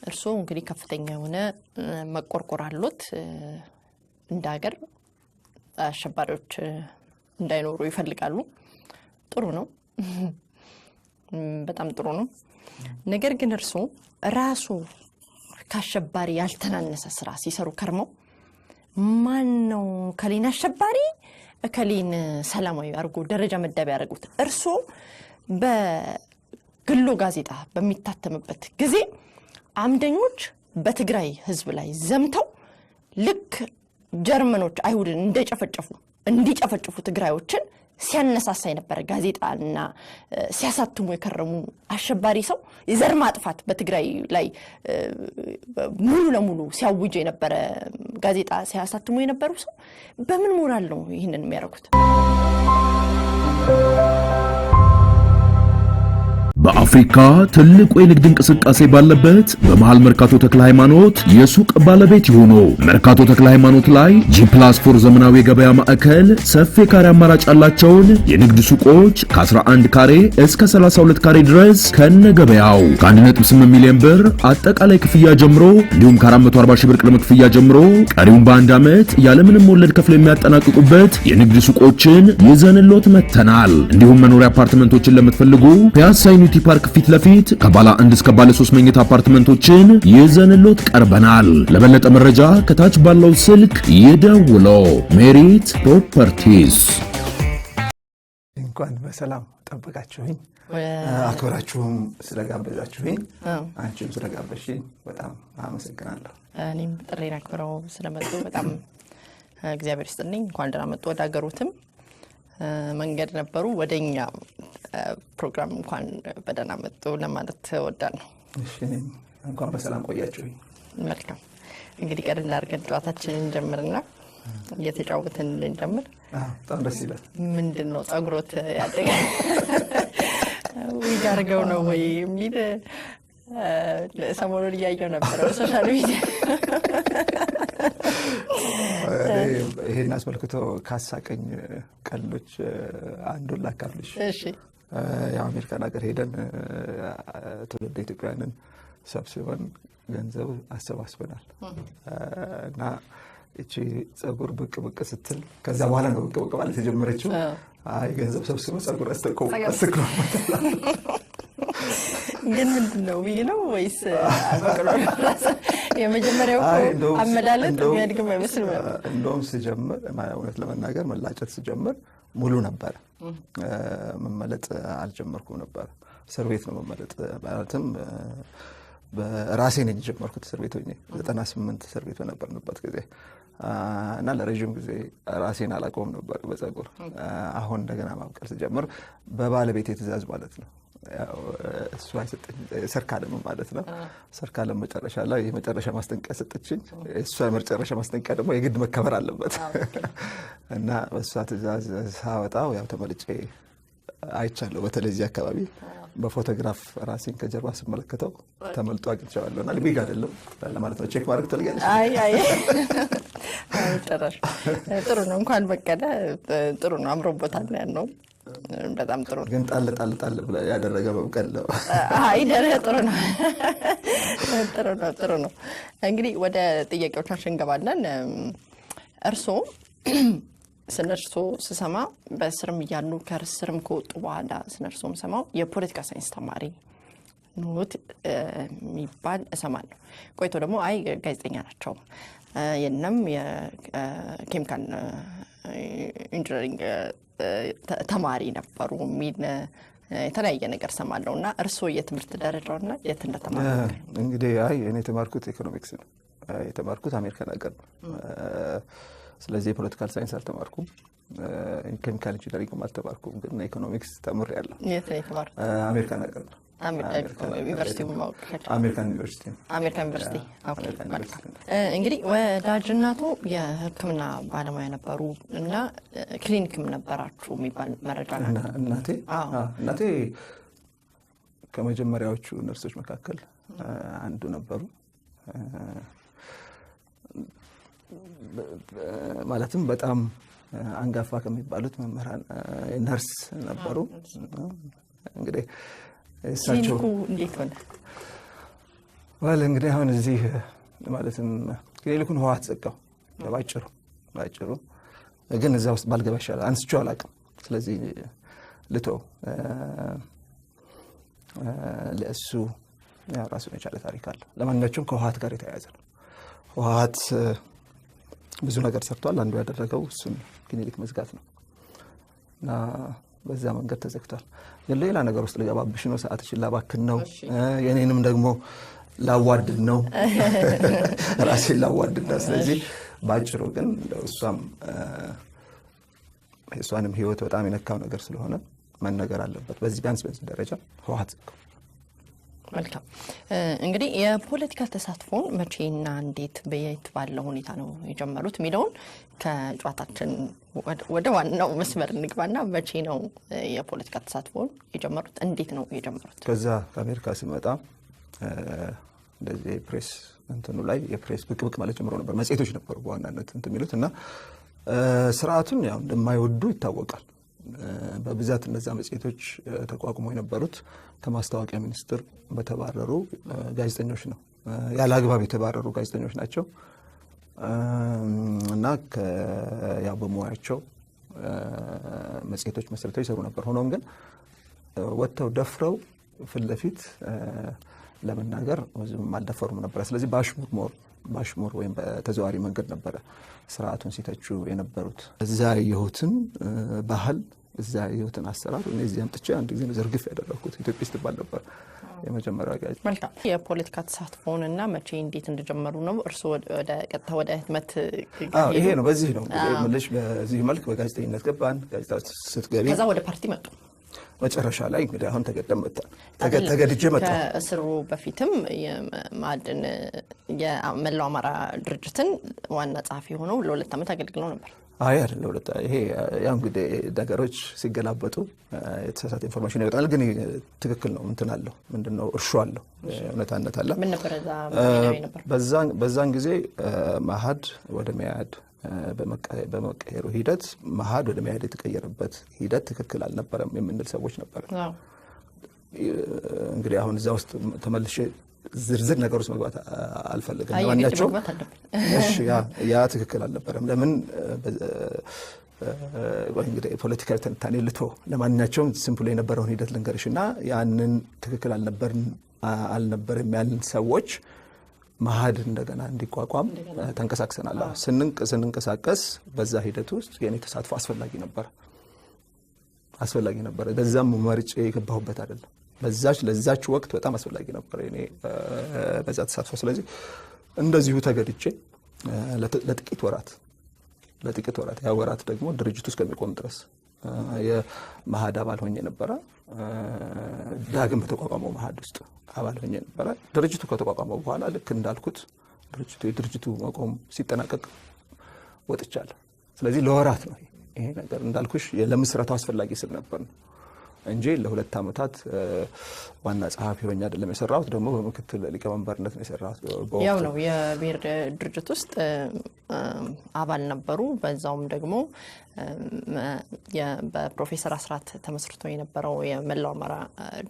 እርሶ እንግዲህ ከፍተኛ የሆነ መቆርቆር አሉት እንዳገር አሸባሪዎች እንዳይኖሩ ይፈልጋሉ ጥሩ ነው በጣም ጥሩ ነው ነገር ግን እርሶ ራሱ ከአሸባሪ ያልተናነሰ ስራ ሲሰሩ ከርመው ማን ነው ከሊና አሸባሪ ከሊን ሰላማዊ አርጎ ደረጃ መደብ ያደርጉት እርሶ በግሎ ጋዜጣ በሚታተምበት ጊዜ አምደኞች በትግራይ ህዝብ ላይ ዘምተው ልክ ጀርመኖች አይሁድን እንዲጨፈጭፉ ትግራዮችን ሲያነሳሳ የነበረ ጋዜጣና ሲያሳትሙ የከረሙ አሸባሪ ሰው የዘር ማጥፋት በትግራይ ላይ ሙሉ ለሙሉ ሲያውጅ የነበረ ጋዜጣ ሲያሳትሙ የነበሩ ሰው በምን ሞራል ነው ይሄንን የሚያደርጉት? በአፍሪካ ትልቁ የንግድ እንቅስቃሴ ባለበት በመሃል መርካቶ ተክለ ሃይማኖት የሱቅ ባለቤት ይሁኑ። መርካቶ ተክለ ሃይማኖት ላይ G+4 ዘመናዊ የገበያ ማዕከል ሰፊ ካሬ አማራጭ ያላቸውን የንግድ ሱቆች ከ11 ካሬ እስከ 32 ካሬ ድረስ ከነገበያው ከ1.8 ሚሊዮን ብር አጠቃላይ ክፍያ ጀምሮ እንዲሁም ከ440 ሺህ ብር ቅድመ ክፍያ ጀምሮ ቀሪውን በአንድ ዓመት ያለምንም ወለድ ከፍለው የሚያጠናቅቁበት የንግድ ሱቆችን ይዘንሎት መተናል። እንዲሁም መኖሪያ አፓርትመንቶችን ለምትፈልጉ ፒያሳ ዩኒቲ ፓርክ ፊት ለፊት ከባለ 1 እስከ ባለ 3 መኝታ አፓርትመንቶችን ይዘንሎት ቀርበናል። ለበለጠ መረጃ ከታች ባለው ስልክ ይደውሉ። ሜሪት ፕሮፐርቲስ። እንኳን በሰላም ጠበቃችሁኝ አክብራችሁም ስለጋበዛችሁኝ አንቺም ስለጋበዝሽኝ በጣም አመሰግናለሁ። እኔም ጥሪን አክብረው ስለመጡ በጣም እግዚአብሔር ይስጥልኝ። እንኳን ደህና መጡ። ወደ ሀገሩትም መንገድ ነበሩ ወደኛ ፕሮግራም እንኳን በደህና መጡ ለማለት እወዳለሁ። እሺ እንኳን በሰላም ቆያችሁኝ። መልካም እንግዲህ ቀደም አድርገን ጨዋታችንን ጀምርና እየተጫወትን እንጀምር። በጣም ደስ ይላል። ምንድነው ጸጉሮት ያደገ ይጋርገው ነው ወይ የሚል ሰሞኑን እያየሁ ነበር ሶሻል ሚዲያ። ይሄን አስመልክቶ ካሳቀኝ ቀልዶች አንዱን ላካፍልሽ። እሺ የአሜሪካን ሀገር ሄደን ትውልደ ኢትዮጵያውያንን ሰብስበን ገንዘብ አሰባስበናል እና እቺ ጸጉር ብቅ ስትል ከዛ በኋላ ነው ብቅ ማለት የጀመረችው። አይ ገንዘብ ሰብስበን ጸጉር አስተካክሎ ግን ምንድነው ነው ወይስ አበቅሎ የመጀመሪያው አመዳለት የሚያድግም አይመስልም። እንደውም ስጀምር እውነት ለመናገር መላጨት ስጀምር ሙሉ ነበር። መመለጥ አልጀመርኩም ነበር። እስር ቤት ነው መመለጥ ማለትም በራሴ ነኝ የጀመርኩት እስር ቤት ሆኜ 98 እስር ቤት በነበርንበት ጊዜ እና ለረጅም ጊዜ ራሴን አላቆም ነበር በጸጉር። አሁን እንደገና ማብቀል ስጀምር በባለቤቴ ትእዛዝ ማለት ነው። ያው እሱ አይሰጠኝ ሰርካለም ማለት ነው። ሰርካለም መጨረሻ ላይ የመጨረሻ ማስጠንቀቂያ ሰጠችኝ። እሷ የመጨረሻ ማስጠንቀቂያ ደግሞ የግድ መከበር አለበት እና በሷ ትእዛዝ ሳወጣው ያው ተመልጬ አይቻለሁ። በተለይ እዚህ አካባቢ በፎቶግራፍ ራሴን ከጀርባ ስመለከተው ተመልጦ አግኝቼዋለሁ እና ልቤ አይደለም ለማለት ነው። ቼክ ማድረግ ትፈልጋለሽ? አይ ጨራሽ ጥሩ ነው። እንኳን በቀለ ጥሩ ነው። አምሮበታል ያለው በጣም ጥሩ ግን ጣል ብለ ያደረገ በቀል ነው። አይ ጥሩ ነው። እንግዲህ ወደ ጥያቄዎቻችን እንገባለን። እርሶ ስነርሶ ስሰማ በስርም እያሉ ከስርም ከወጡ በኋላ ስነርሶም ሰማው የፖለቲካ ሳይንስ ተማሪ ኖት የሚባል እሰማለሁ። ቆይቶ ደግሞ አይ ጋዜጠኛ ናቸው የነም የኬሚካል ኢንጂነሪንግ ተማሪ ነበሩ የሚል የተለያየ ነገር ሰማለሁና እርሶ የትምህርት ደረጃውና የት እንደተማሩ? እንግዲህ አይ እኔ የተማርኩት ኢኮኖሚክስ ነው። የተማርኩት አሜሪካን ሀገር ነው። ስለዚህ የፖለቲካል ሳይንስ አልተማርኩም። ኬሚካል ኢንጂነሪንግ አልተማርኩም። ግን ኢኮኖሚክስ ተምሬያለሁ። የት ነው የተማሩት? አሜሪካን ሀገር ነው። አሜሪካን ዩኒቨርሲቲ። ኦኬ። እንግዲህ ወላጅናቱ የሕክምና ባለሙያ ነበሩ እና ክሊኒክም ነበራችሁ የሚባል መረጃ አለ። እናቴ ከመጀመሪያዎቹ ነርሶች መካከል አንዱ ነበሩ። ማለትም በጣም አንጋፋ ከሚባሉት መምህራን ነርስ ነበሩ። እንግዲህ እሳቸው እንዴት ሆነ? ዋል እንግዲህ አሁን እዚህ ማለትም ክሊኒኩን ህወሓት ዘጋው ባጭሩ ግን እዛ ውስጥ ባልገባ ይሻላል። አንስቼው አላውቅም። ስለዚህ ልተው ለእሱ ራሱን የቻለ ታሪክ አለ። ለማንኛቸውም ከህወሓት ጋር የተያያዘ ነው። ህወሓት ብዙ ነገር ሰርቷል። አንዱ ያደረገው እሱን ክሊኒክ መዝጋት ነው እና በዛ መንገድ ተዘግቷል። ግን ሌላ ነገር ውስጥ ልገባብሽ ነው፣ ሰዓትሽን ላባክን ነው፣ የኔንም ደግሞ ላዋድድ ነው፣ ራሴን ላዋድድ ነው። ስለዚህ ባጭሩ ግን እሷንም ህይወት በጣም የነካው ነገር ስለሆነ መነገር አለበት። በዚህ ቢያንስ በዚህ ደረጃ ህወሓት ዘጋው። መልካም እንግዲህ የፖለቲካ ተሳትፎን መቼና እንዴት በየት ባለው ሁኔታ ነው የጀመሩት የሚለውን ከጨዋታችን ወደ ዋናው መስመር እንግባና መቼ ነው የፖለቲካ ተሳትፎን የጀመሩት? እንዴት ነው የጀመሩት? ከዛ ከአሜሪካ ሲመጣ እንደዚህ ፕሬስ እንትኑ ላይ የፕሬስ ብቅ ማለት ጀምሮ ነበር። መጽሔቶች ነበሩ በዋናነት እንትን የሚሉት እና ስርዓቱን ያው እንደማይወዱ ይታወቃል። በብዛት እነዛ መጽሔቶች ተቋቁሞ የነበሩት ከማስታወቂያ ሚኒስቴር በተባረሩ ጋዜጠኞች ነው። ያለ አግባብ የተባረሩ ጋዜጠኞች ናቸው እና ያው በሙያቸው መጽሔቶች መስርተው ይሰሩ ነበር። ሆኖም ግን ወጥተው ደፍረው ፊት ለፊት ለመናገር ብዙም አልደፈሩም ነበር። ስለዚህ ባሽሙር ወይም በተዘዋዋሪ መንገድ ነበረ ስርዓቱን ሲተቹ የነበሩት። እዛ የህይወትን ባህል እዛ የህይወትን አሰራር እነዚህ አምጥቼ አንድ ጊዜ ዘርግፍ ያደረኩት ኢትዮጵያ ስትባል ነበር የመጀመሪያው ጋዜጣ። መልካም የፖለቲካ ተሳትፎንና መቼ እንዴት እንደጀመሩ ነው እርሱ ወደ ቀጥታ ወደ ህትመት ይሄ ነው። በዚህ ነው ምልሽ በዚህ መልክ በጋዜጠኝነት ገባን። ጋዜጣ ስትገቢ ከዛ ወደ ፓርቲ መጡ። መጨረሻ ላይ እንግዲህ አሁን ተገድጄ መጣ። ከእስሩ በፊትም የማዕድን የመላው አማራ ድርጅትን ዋና ጸሐፊ ሆነው ለ2 ዓመት አገልግለው ነበር። አይደለም ይሄ ያው እንግዲህ ነገሮች ሲገላበጡ የተሳሳተ ኢንፎርሜሽን ይወጣል። ግን ትክክል ነው። እንትን አለው ምንድነው እርሾ አለው እውነታነት አለ። ምን ነበር ነበር በዛን ጊዜ መአህድ ወደ መያድ በመቀየሩ ሂደት መአህድ ወደ መያድ የተቀየረበት ሂደት ትክክል አልነበረም የምንል ሰዎች ነበር። እንግዲህ አሁን እዛ ውስጥ ተመልሼ ዝርዝር ነገር ውስጥ መግባት አልፈልግም። ለማንኛቸውም እሺ ያ ትክክል አልነበረም። ለምን እንግዲህ ፖለቲካዊ ትንታኔ ልቶ ለማንኛቸውም ሲምፕል የነበረውን ሂደት ልንገርሽና ያንን ትክክል አልነበረም ያልን ሰዎች መአህድ እንደገና እንዲቋቋም ተንቀሳቅሰናል። ስንንቀሳቀስ በዛ ሂደት ውስጥ የኔ ተሳትፎ አስፈላጊ ነበር። በዛም መርጬ የገባሁበት አይደለም። ለዛች ወቅት በጣም አስፈላጊ ነበር እኔ በዛ ተሳትፎ። ስለዚህ እንደዚሁ ተገድቼ ለጥቂት ወራት ያ ወራት ደግሞ ድርጅቱ እስከሚቆም ድረስ የመአህድ አባል ሆኜ ነበረ። ዳግም በተቋቋመው መአህድ ውስጥ አባል ሆኜ ነበረ። ድርጅቱ ከተቋቋመው በኋላ ልክ እንዳልኩት የድርጅቱ መቆም ሲጠናቀቅ ወጥቻለሁ። ስለዚህ ለወራት ነው ይሄ ነገር እንዳልኩሽ ለምስረታው አስፈላጊ ስል ነበር ነው እንጂ ለ2 ዓመታት ዋና ጸሐፊ ሆኜ አይደለም የሰራሁት። ደግሞ በምክትል ሊቀመንበርነት ነው የሰራሁት። ያው ነው የብሔር ድርጅት ውስጥ አባል ነበሩ። በዛውም ደግሞ በፕሮፌሰር አስራት ተመስርቶ የነበረው የመላው አማራ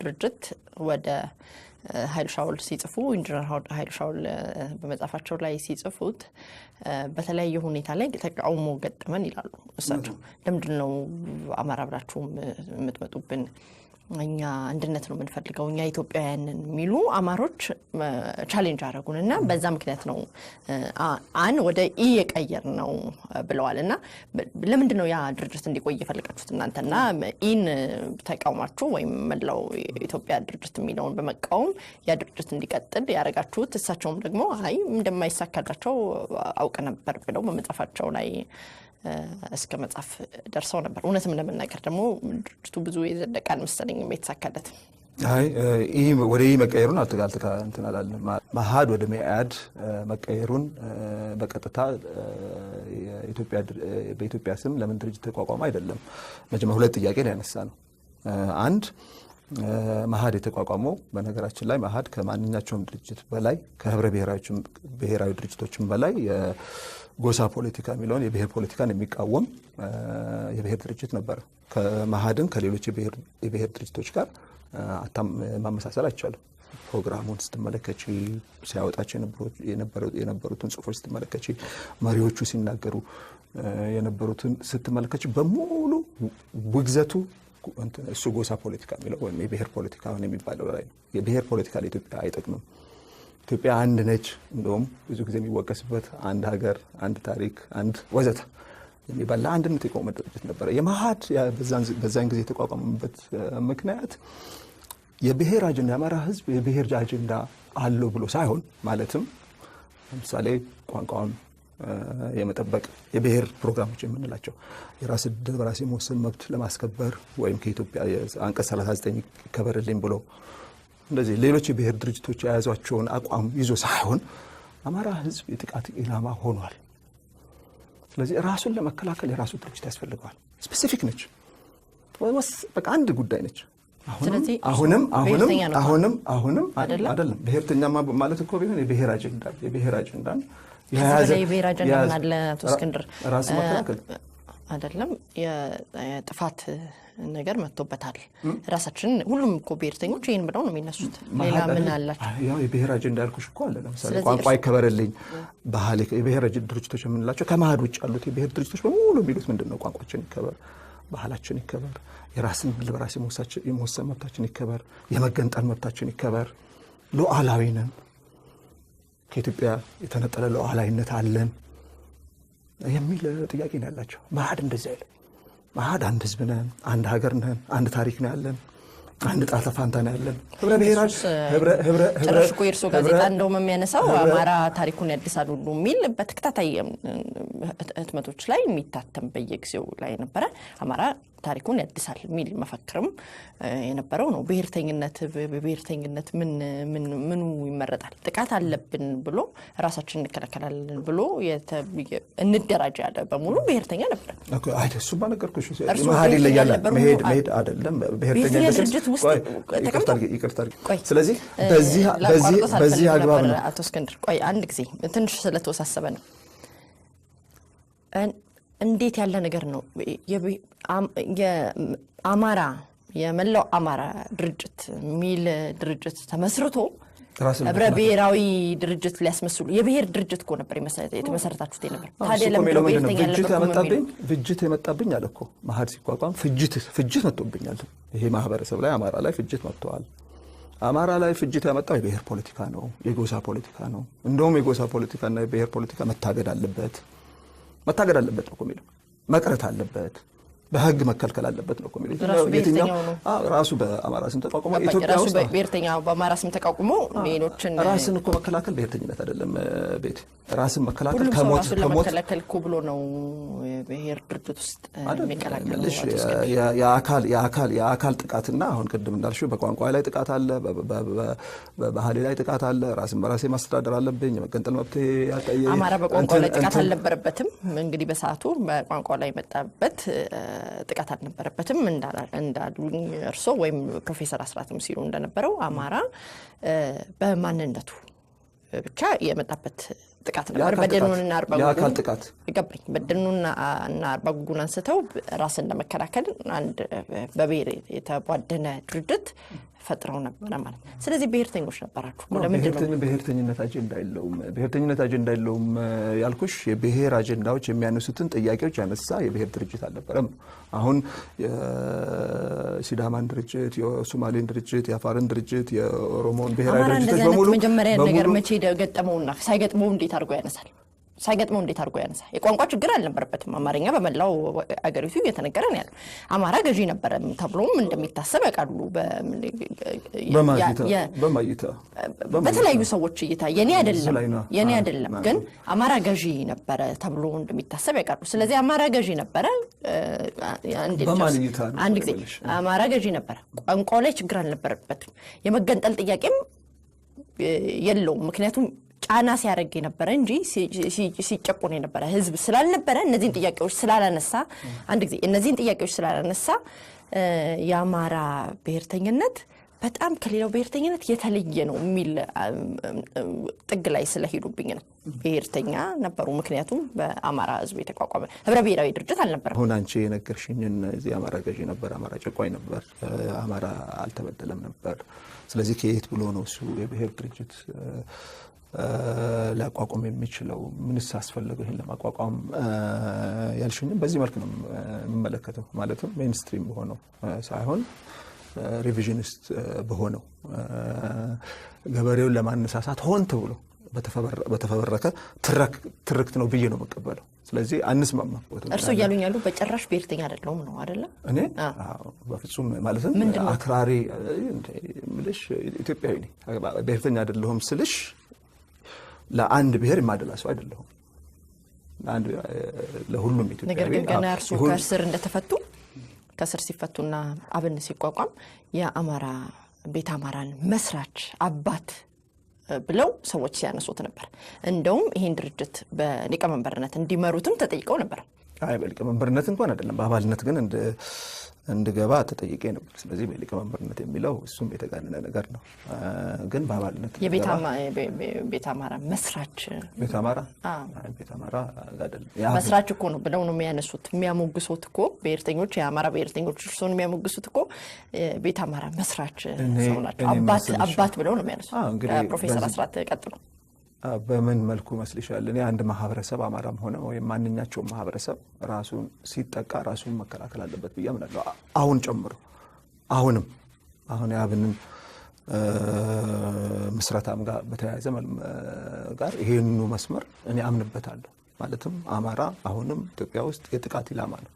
ድርጅት ወደ ኃይሉ ሻውል ሲጽፉ ኢንጂነር ኃይሉ ሻውል በመጻፋቸው ላይ ሲጽፉት በተለያየ ሁኔታ ላይ ተቃውሞ ገጠመን ይላሉ እሳቸው። ለምንድን ነው አማራ ብላችሁ የምትመጡብን? እኛ አንድነት ነው የምንፈልገው፣ እኛ ኢትዮጵያውያንን የሚሉ አማሮች ቻሌንጅ አደረጉን እና በዛ ምክንያት ነው ወደ ኢ የቀየር ነው ብለዋል። እና ለምንድን ነው ያ ድርጅት እንዲቆይ የፈለጋችሁት እናንተና ኢን ተቃውማችሁ ወይም መላው ኢትዮጵያ ድርጅት የሚለውን በመቃወም ያ ድርጅት እንዲቀጥል ያደረጋችሁት? እሳቸውም ደግሞ አይ እንደማይሳካላቸው አውቅ ነበር ብለው በመጻፋቸው ላይ እስከ መጻፍ ደርሰው ነበር። እውነትም ለመናገር ደግሞ ድርጅቱ ብዙ የዘለቀ አልመሰለኝም የተሳካለት። ወደ ይህ መቀየሩን እንትን አላለም። መአህድ ወደ መኢአድ መቀየሩን በቀጥታ በኢትዮጵያ ስም ለምን ድርጅት ተቋቋመ አይደለም። መጀመሪያ 2 ጥያቄ ላይ ያነሳ ነው። አንድ መአህድ የተቋቋመው በነገራችን ላይ መአህድ ከማንኛቸውም ድርጅት በላይ ከህብረ ብሔራዊ ድርጅቶችም በላይ የጎሳ ፖለቲካ የሚለውን የብሔር ፖለቲካን የሚቃወም የብሔር ድርጅት ነበር። ከመአህድን ከሌሎች የብሔር ድርጅቶች ጋር ማመሳሰል አይቻልም። ፕሮግራሙን ስትመለከቺ ሲያወጣቸው የነበሩትን ጽሁፎች ስትመለከቺ መሪዎቹ ሲናገሩ የነበሩትን ስትመለከቺ በሙሉ ውግዘቱ እሱ ጎሳ ፖለቲካ የሚለው ወይም የብሔር ፖለቲካ የሚባለው ላይ ነው። የብሔር ፖለቲካ ለኢትዮጵያ አይጠቅምም። ኢትዮጵያ አንድ ነች። እንደውም ብዙ ጊዜ የሚወቀስበት አንድ ሀገር፣ አንድ ታሪክ፣ አንድ ወዘተ የሚባል አንድነት የቆመ ድርጅት ነበረ። የመኢአድ በዛን ጊዜ የተቋቋመበት ምክንያት የብሔር አጀንዳ የአማራ ህዝብ የብሔር አጀንዳ አለው ብሎ ሳይሆን ማለትም ለምሳሌ ቋንቋውን የመጠበቅ የብሔር ፕሮግራሞች የምንላቸው የራስ ዕድል በራስ የመወሰን መብት ለማስከበር ወይም ከኢትዮጵያ አንቀጽ 39 ይከበርልኝ ብሎ እንደዚህ ሌሎች የብሔር ድርጅቶች የያዟቸውን አቋም ይዞ ሳይሆን አማራ ህዝብ የጥቃት ኢላማ ሆኗል። ስለዚህ ራሱን ለመከላከል የራሱ ድርጅት ያስፈልገዋል። ስፔሲፊክ ነች፣ በቃ አንድ ጉዳይ ነች። አሁንም አይደለም ብሔርተኛ ማለት እኮ ቢሆን የብሔር አጀንዳን የያዘ የብሔር አጀንዳ አለ። አቶ እስክንድር ራስ መከላከል አይደለም የጥፋት ነገር መጥቶበታል። ራሳችን ሁሉም እኮ ብሔርተኞች ይሄን ብለው ነው የሚነሱት። ሌላ ምን አላቸው? ያው የብሔር አጀንዳ ያልኩሽ እኮ አለ። ለምሳሌ ቋንቋ ይከበርልኝ፣ ባህል የብሔር ድርጅቶች የምንላቸው ከመኢአድ ውጭ ያሉት የብሔር ድርጅቶች በሙሉ የሚሉት ምንድነው? ቋንቋችን ይከበር፣ ባህላችን ይከበር፣ የራስን ዕድል በራስ የመወሰን መብታችን ይከበር፣ የመገንጠል መብታችን ይከበር፣ ሉዓላዊ ነን፣ ከኢትዮጵያ የተነጠለ ሉዓላዊነት አለን የሚል ጥያቄ ነው ያላቸው። መኢአድ እንደዚህ አይደለም። መኢአድ አንድ ህዝብ ነን፣ አንድ ሀገር ነን፣ አንድ ታሪክ ነው ያለን፣ አንድ ጣፈ ፋንታ ነው ያለን። ህብረ ብሔራዊ ጭራሽ እኮ የእርሶ ጋዜጣ እንደውም የሚያነሳው አማራ ታሪኩን ያድሳል ሁሉ የሚል በተከታታይ ህትመቶች ላይ የሚታተም በየጊዜው ላይ ነበረ። አማራ ታሪኩን ያድሳል የሚል መፈክርም የነበረው ነው። ብሔርተኝነት ምኑ ይመረጣል? ጥቃት አለብን ብሎ ራሳችን እንከላከላለን ብሎ እንደራጅ ያለ በሙሉ ብሔርተኛ ነበር እኮ። አይደሱማ ነገርኩሽ። መኢአድ ይለያል። መሄድ አይደለም ብሔርተኛ ድርጅት ውስጥ ይቅርታ። ስለዚህ በዚህ አግባብ ነው። አቶ እስክንድር ቆይ አንድ ጊዜ ትንሽ ስለተወሳሰበ ነው። እንዴት ያለ ነገር ነው? የአማራ የመላው አማራ ድርጅት ሚል ድርጅት ተመስርቶ ህብረ ብሔራዊ ድርጅት ሊያስመስሉ የብሔር ድርጅት እኮ ነበር የተመሰረታችሁት ነበር። ታዲያ ለምን ፍጅት የመጣብኝ አለ እኮ መኢአድ ሲቋቋም ፍጅት መጥቶብኛል። ይሄ ማህበረሰብ ላይ አማራ ላይ ፍጅት መጥቷል። አማራ ላይ ፍጅት ያመጣው የብሔር ፖለቲካ ነው፣ የጎሳ ፖለቲካ ነው። እንደውም የጎሳ ፖለቲካና የብሔር ፖለቲካ መታገድ አለበት ነው እኮ የሚለው። መቅረት አለበት፣ በህግ መከልከል አለበት ነው እኮ የሚለው። ራሱ በአማራ ስም ተቋቁሞ ኢትዮጵያ ውስጥ ብሔርተኛ በአማራ ስም ተቋቁሞ ሌሎችን ራስን እኮ መከላከል ብሔርተኝነት አይደለም። ቤት ራስን መከላከል ከሞት ለመከላከል እኮ ብሎ ነው ብሔር ድርጅት ውስጥ የሚቀላቀለው። የአካል ጥቃትና አሁን ቅድም እንዳልሽው በቋንቋ ላይ ጥቃት አለ፣ በባህሌ ላይ ጥቃት አለ፣ ራስን በራሴ ማስተዳደር አለብኝ፣ የመገንጠል መብት ያቀየ አማራ በቋንቋ ላይ ጥቃት አልነበረበትም። እንግዲህ በሰዓቱ በቋንቋ ላይ መጣበት ጥቃት አልነበረበትም እንዳሉኝ እርሶ ወይም ፕሮፌሰር አስራትም ሲሉ እንደነበረው አማራ በማንነቱ ብቻ የመጣበት ጥቃት ነበር። በደኑና የአካል ጥቃት ይገባኝ። በደኑና አርባ ጉጉን አንስተው ራስን ለመከላከል አንድ በብሔር የተቧደነ ድርጅት ፈጥረው ነበር ማለት። ስለዚህ ብሔርተኞች ነበራችሁ። ብሔርተኝነት አጀንዳ የለውም ያልኩሽ የብሔር አጀንዳዎች የሚያነሱትን ጥያቄዎች ያነሳ የብሔር ድርጅት አልነበረም። አሁን የሲዳማን ድርጅት፣ የሶማሌን ድርጅት፣ የአፋርን ድርጅት፣ የኦሮሞን ብሔራዊ ድርጅቶች በሙሉ መጀመሪያ ነገር መቼ ገጠመውና ሳይገጥመው እንዴት አድርጎ ያነሳል? የቋንቋ ችግር አልነበረበትም። አማርኛ በመላው አገሪቱ እየተነገረ ነው ያለው። አማራ ገዢ ነበረ ተብሎም እንደሚታሰብ ያውቃሉ። በተለያዩ ሰዎች እይታ የኔ አይደለም ግን አማራ ገዢ ነበረ ተብሎ እንደሚታሰብ ያውቃሉ። ስለዚህ አማራ ገዢ ነበረ። አንድ ጊዜ አማራ ገዢ ነበረ፣ ቋንቋው ላይ ችግር አልነበረበትም። የመገንጠል ጥያቄም የለውም። ምክንያቱም ጫና ሲያደርግ የነበረ እንጂ ሲጨቆን የነበረ ህዝብ ስላልነበረ እነዚህን ጥያቄዎች ስላላነሳ የአማራ ብሔርተኝነት በጣም ከሌላው ብሔርተኝነት የተለየ ነው የሚል ጥግ ላይ ስለሄዱብኝ ነው ብሔርተኛ ነበሩ። ምክንያቱም በአማራ ህዝብ የተቋቋመ ህብረ ብሔራዊ ድርጅት አልነበረም። አሁን አንቺ የነገርሽኝን እዚህ አማራ ገዢ ነበር፣ አማራ ጨቋኝ ነበር፣ አማራ አልተበደለም ነበር። ስለዚህ ከየት ብሎ ነው እሱ የብሔር ድርጅት ሊያቋቋም የሚችለው? ምንስ አስፈለገው ይሄን ለማቋቋም ያልሽኝም በዚህ መልክ ነው የምመለከተው። ማለትም ሜንስትሪም በሆነው ሳይሆን ሪቪዥኒስት በሆነው ገበሬውን ለማነሳሳት ሆን ተብሎ በተፈበረከ ትርክት ነው ብዬ ነው መቀበለው። ስለዚህ አንስማማም። እርሱ እያሉኝ ያሉ በጭራሽ ብሔርተኛ አይደለሁም ነው አይደለ? እኔ በፍጹም ማለትም አክራሪ ምልሽ ኢትዮጵያዊ ነኝ። ብሔርተኛ አይደለሁም ስልሽ ለአንድ ብሔር የማደላ ሰው አይደለሁም። ለሁሉም ኢትዮጵያዊ። ነገር ግን ገና እርሱ ከስር እንደተፈቱ ከስር ሲፈቱና አብን ሲቋቋም የአማራ ቤት አማራን መስራች አባት ብለው ሰዎች ሲያነሱት ነበር። እንደውም ይሄን ድርጅት በሊቀመንበርነት እንዲመሩትም ተጠይቀው ነበር። አይ በሊቀመንበርነት እንኳን አይደለም፣ በአባልነት ግን እንድገባ ተጠይቄ ነበር። ስለዚህ በሊቀመንበርነት የሚለው እሱም የተጋነነ ነገር ነው። ግን በአባልነት ቤት አማራ መስራች ቤት አማራ አይደለም መስራች እኮ ነው ብለው ነው የሚያነሱት። የሚያሞግሱት እኮ ብሔርተኞች የአማራ ብሔርተኞች እርሱን የሚያሞግሱት እኮ ቤት አማራ መስራች ሰው ናቸው። አባት ብለው ነው የሚያነሱት። ፕሮፌሰር አስራት ቀጥሉ። በምን መልኩ መስልሻል? እኔ አንድ ማህበረሰብ አማራም ሆነ ወይም ማንኛቸውም ማህበረሰብ ራሱን ሲጠቃ ራሱን መከላከል አለበት ብዬ አምናለሁ። አሁን ጨምሮ አሁን የአብንን ምስረታም ጋር በተያያዘ ጋር ይሄንኑ መስመር እኔ አምንበታለሁ። ማለትም አማራ አሁንም ኢትዮጵያ ውስጥ የጥቃት ኢላማ ነው።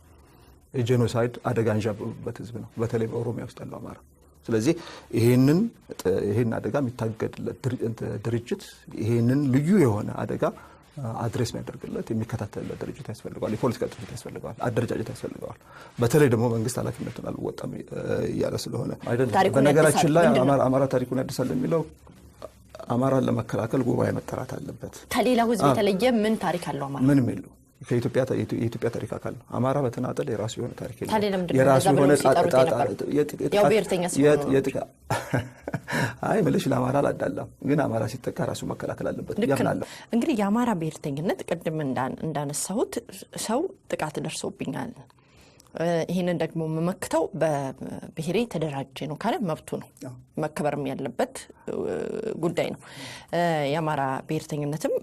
የጄኖሳይድ አደጋ አንዣበበበት ህዝብ ነው፣ በተለይ በኦሮሚያ ውስጥ ያለው አማራ። ስለዚህ ይሄን አደጋ የሚታገድለት ድርጅት ይሄንን ልዩ የሆነ አደጋ አድሬስ የሚያደርግለት የሚከታተልለት ድርጅት ያስፈልገዋል። የፖለቲካ ድርጅት ያስፈልገዋል። አደረጃጀት ያስፈልገዋል። በተለይ ደግሞ መንግስት ኃላፊነቱን አልወጣም እያለ ስለሆነ አይደለም። በነገራችን ላይ አማራ ታሪኩን ያድሳል የሚለው አማራን ለመከላከል ጉባኤ መጠራት አለበት። ከሌላው ህዝብ የተለየ ምን ታሪክ አለው አማራ? ምንም የለው። የኢትዮጵያ ታሪክ አካል ነው። አማራ በተናጠል የራሱ የሆነ ታሪክ የለም። የራሱ የሆነ ያው ብሔርተኛ አይ ምልሽ ለአማራ አላዳላም፣ ግን አማራ ሲጠቃ ራሱ መከላከል አለበት ያምናለሁ። እንግዲህ የአማራ ብሔርተኝነት ቅድም እንዳነሳሁት ሰው ጥቃት ደርሶብኛል፣ ይህንን ደግሞ መመክተው በብሔሬ ተደራጀ ነው ካለ መብቱ ነው፣ መከበርም ያለበት ጉዳይ ነው። የአማራ ብሔርተኝነትም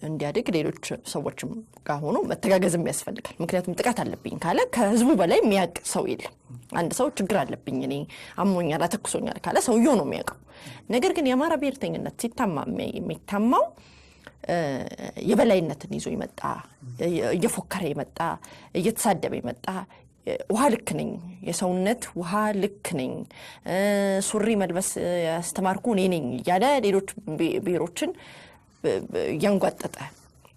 እንዲያድግ ሌሎች ሰዎችም ጋር ሆኖ መተጋገዝም ያስፈልጋል። ምክንያቱም ጥቃት አለብኝ ካለ ከህዝቡ በላይ የሚያውቅ ሰው የለም። አንድ ሰው ችግር አለብኝ እኔ አሞኛል አተኩሶኛል ካለ ሰውየው ነው የሚያውቀው። ነገር ግን የአማራ ብሔርተኝነት ሲታማ የሚታማው የበላይነትን ይዞ ይመጣ፣ እየፎከረ ይመጣ፣ እየተሳደበ ይመጣ፣ ውሃ ልክ ነኝ፣ የሰውነት ውሃ ልክ ነኝ፣ ሱሪ መልበስ ያስተማርኩ እኔ ነኝ እያለ ሌሎች ብሔሮችን ያንጓጠጠ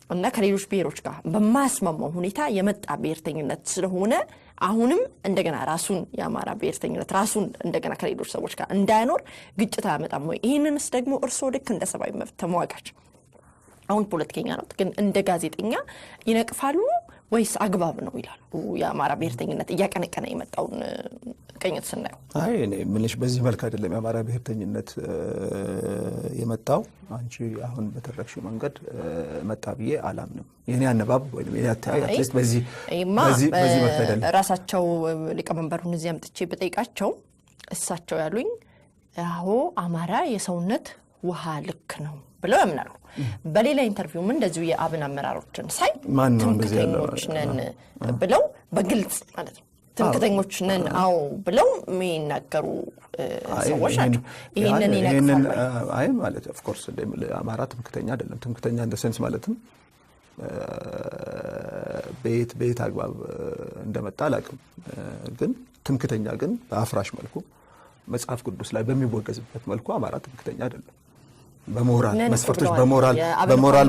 እና ከሌሎች ብሔሮች ጋር በማያስማማው ሁኔታ የመጣ ብሔርተኝነት ስለሆነ አሁንም እንደገና ራሱን የአማራ ብሔርተኝነት ራሱን እንደገና ከሌሎች ሰዎች ጋር እንዳያኖር ግጭት አያመጣም ወይ? ይህንንስ ደግሞ እርስዎ ልክ እንደ ሰብአዊ መብት ተሟጋች አሁን ፖለቲከኛ ነው፣ ግን እንደ ጋዜጠኛ ይነቅፋሉ ወይስ አግባብ ነው ይላሉ? የአማራ ብሔርተኝነት እያቀነቀነ የመጣውን ቅኝት ስናየው። አይ እኔ ምንሽ በዚህ መልክ አይደለም የአማራ ብሔርተኝነት የመጣው አንቺ አሁን በተረክሽው መንገድ መጣ ብዬ አላምንም። የኔ አነባብ ወይም የኔ አተያይ አትሊስት በዚህ መልክ አይደለም። ራሳቸው ሊቀመንበሩን እዚህ አምጥቼ በጠይቃቸው እሳቸው ያሉኝ አዎ አማራ የሰውነት ውሃ ልክ ነው ብለው ያምናሉ። በሌላ ኢንተርቪውም እንደዚሁ የአብን አመራሮችን ሳይ ትምክተኞች ነን ብለው በግልጽ ማለት ነው ትምክተኞች ነን አዎ ብለው የሚናገሩ ሰዎች ናቸው። ይሄንን ይነቅፋሉ። አይ ማለት ኦፍ ኮርስ አማራ ትምክተኛ አይደለም። ትምክተኛ እንደ ሴንስ ማለትም ቤት አግባብ እንደመጣ አላውቅም። ግን ትምክተኛ ግን በአፍራሽ መልኩ መጽሐፍ ቅዱስ ላይ በሚወገዝበት መልኩ አማራ ትምክተኛ አይደለም። በሞራል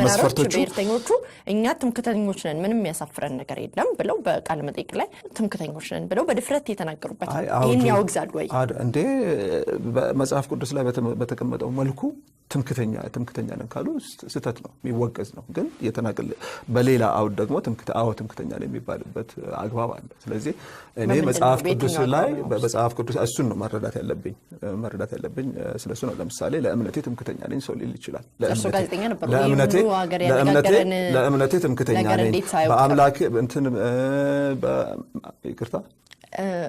መስፈርቶች ብሔርተኞቹ እኛ ትምክተኞች ነን ምንም ያሳፍረን ነገር የለም ብለው በቃለ መጠይቅ ላይ ትምክተኞች ነን ብለው በድፍረት የተናገሩበት ይሄን ያወግዛሉ ወይ? እንዴ መጽሐፍ ቅዱስ ላይ በተቀመጠው መልኩ ትምክተኛ ነን ካሉ ስተት ነው የሚወገዝ ነው። ግን የተናገለ በሌላ አውድ ደግሞ ትምክተኛ ነው የሚባልበት አግባብ አለ። ስለዚህ እኔ መጽሐፍ ቅዱስ ላይ በመጽሐፍ ቅዱስ እሱን ነው መረዳት ያለብኝ ስለሱ ነው። ለምሳሌ ለእምነቴ ትምክተኛ ነኝ ሰው ሊል ይችላል። ለእምነቴ ትምክተኛ ነኝ በአምላክ እንትን ይቅርታ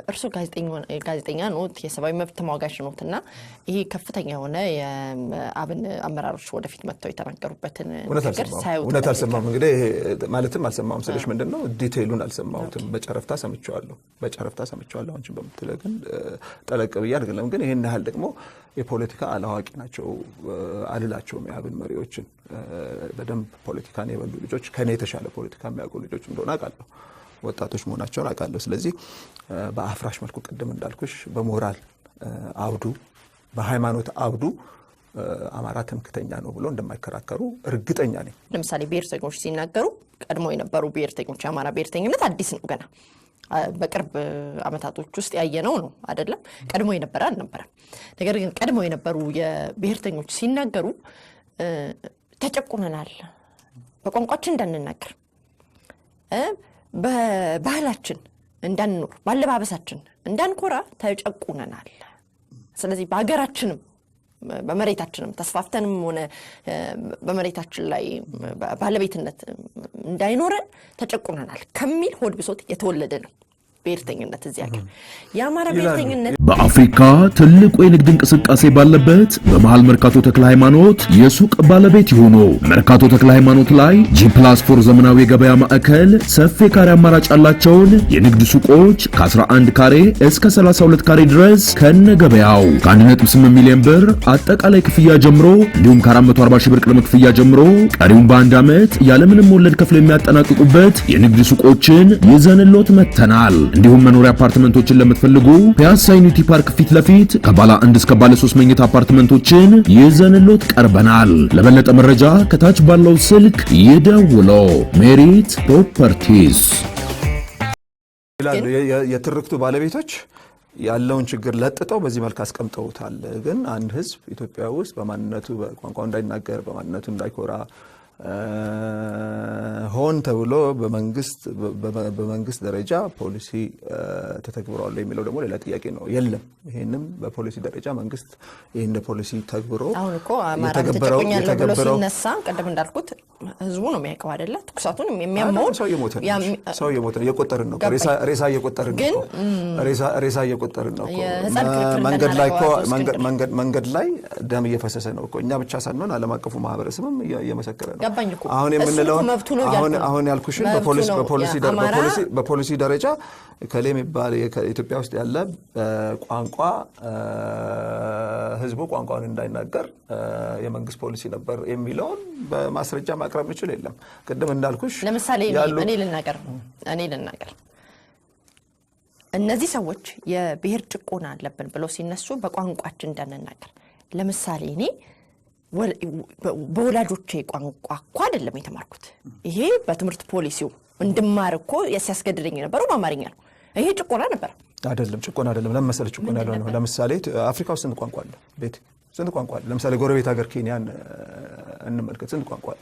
እርሱ ጋዜጠኛ ኖት የሰብአዊ መብት ተሟጋች ኖትና ይሄ ከፍተኛ የሆነ የአብን አመራሮች ወደፊት መጥተው የተናገሩበትን ነገር ሳይወጡ እውነት አልሰማሁም። እንግዲህ ማለትም አልሰማሁም ስለሽ ምንድነው ዲቴይሉን አልሰማሁትም። በጨረፍታ ሰምቻለሁ አንቺን በምትለው ግን ጠለቅ ብዬ አይደለም። ግን ይሄን ያህል ደግሞ የፖለቲካ አላዋቂ ናቸው አልላቸውም። የአብን መሪዎችን በደንብ ፖለቲካን የበሉ ልጆች ከኔ የተሻለ ፖለቲካ የሚያውቁ ልጆች እንደሆነ አውቃለሁ። ወጣቶች መሆናቸውን አውቃለሁ። ስለዚህ በአፍራሽ መልኩ ቅድም እንዳልኩሽ በሞራል አውዱ በሃይማኖት አውዱ አማራ ትምክተኛ ነው ብሎ እንደማይከራከሩ እርግጠኛ ነኝ። ለምሳሌ ብሔርተኞች ሲናገሩ ቀድሞ የነበሩ ብሔርተኞች አማራ ብሔርተኝነት አዲስ ነው፣ ገና በቅርብ አመታቶች ውስጥ ያየነው ነው አይደለም። ቀድሞ የነበረ አልነበረም። ነገር ግን ቀድሞ የነበሩ የብሔርተኞች ሲናገሩ ተጨቁነናል፣ በቋንቋችን እንዳንናገር፣ በባህላችን እንዳንኖር፣ ባለባበሳችን እንዳንኮራ ተጨቁነናል። ስለዚህ በሀገራችንም በመሬታችንም ተስፋፍተንም ሆነ በመሬታችን ላይ ባለቤትነት እንዳይኖረን ተጨቁነናል ከሚል ሆድ ብሶት የተወለደ ነው ብሔርተኝነት። እዚህ ሀገር የአማራ ብሔርተኝነት በአፍሪካ ትልቁ የንግድ እንቅስቃሴ ባለበት በመሃል መርካቶ ተክለ ሃይማኖት የሱቅ ባለቤት ይሁኑ። መርካቶ ተክለ ሃይማኖት ላይ G+4 ዘመናዊ የገበያ ማዕከል ሰፊ ካሬ አማራጭ ያላቸውን የንግድ ሱቆች ከ11 ካሬ እስከ 32 ካሬ ድረስ ከነገበያው ከ1.8 ሚሊዮን ብር አጠቃላይ ክፍያ ጀምሮ እንዲሁም ከ440 ሺህ ብር ቅድመ ክፍያ ጀምሮ ቀሪውን በአንድ ዓመት ያለምንም ወለድ ከፍለው የሚያጠናቅቁበት የንግድ ሱቆችን ይዘንሎት መተናል። እንዲሁም መኖሪያ አፓርትመንቶችን ለምትፈልጉ ፒያሳ ዩኒቲ ፓርክ ፊት ለፊት ከባለ 1 እስከ ባለ 3 መኝታ አፓርትመንቶችን ይዘንሎት ቀርበናል። ለበለጠ መረጃ ከታች ባለው ስልክ ይደውሉ። ሜሪት ፕሮፐርቲስ። የትርክቱ ባለቤቶች ያለውን ችግር ለጥጠው በዚህ መልክ አስቀምጠውታል። ግን አንድ ህዝብ ኢትዮጵያ ውስጥ በማንነቱ በቋንቋው እንዳይናገር በማንነቱ እንዳይኮራ ሆን ተብሎ በመንግስት ደረጃ ፖሊሲ ተተግብሯል የሚለው ደግሞ ሌላ ጥያቄ ነው። የለም ይሄንም በፖሊሲ ደረጃ መንግስት ይሄን ፖሊሲ ተግብሮ አሁን እኮ አማራ ተጨቆኛል ብሎ ሲነሳ ቀደም እንዳልኩት ህዝቡ ነው የሚያውቀው አይደለ? ትኩሳቱን የሚያመው ሰው የሞተ ነው የቆጠርን ነው። ሬሳ እየቆጠርን ነው። መንገድ ላይ ደም እየፈሰሰ ነው እኮ። እኛ ብቻ ሳንሆን ዓለም አቀፉ ማህበረሰብም እየመሰከረ ነው። አሁን የምንለው አሁን ያልኩሽን በፖሊሲ ደረጃ ከሌም ይባል ኢትዮጵያ ውስጥ ያለ ቋንቋ ህዝቡ ቋንቋውን እንዳይናገር የመንግስት ፖሊሲ ነበር የሚለውን በማስረጃ ማቅረብ ይችላል። የለም ቅድም እንዳልኩሽ ለምሳሌ እኔ ልናገር እነዚህ ሰዎች የብሔር ጭቆና አለብን ብለው ሲነሱ በቋንቋችን እንዳንናገር ለምሳሌ እኔ በወላጆቼ ቋንቋ እኮ አይደለም የተማርኩት። ይሄ በትምህርት ፖሊሲው እንድማር እኮ ሲያስገድደኝ የነበረው በአማርኛ ነው። ይሄ ጭቆና ነበር አይደለም? ጭቆና አይደለም። ለምሳሌ ጭቆና ያለው ነው። ለምሳሌ አፍሪካ ውስጥ ስንት ቋንቋ አለ? ስንት ቋንቋ አለ? ለምሳሌ ጎረቤት ሀገር ኬንያን እንመልከት። ስንት ቋንቋ አለ?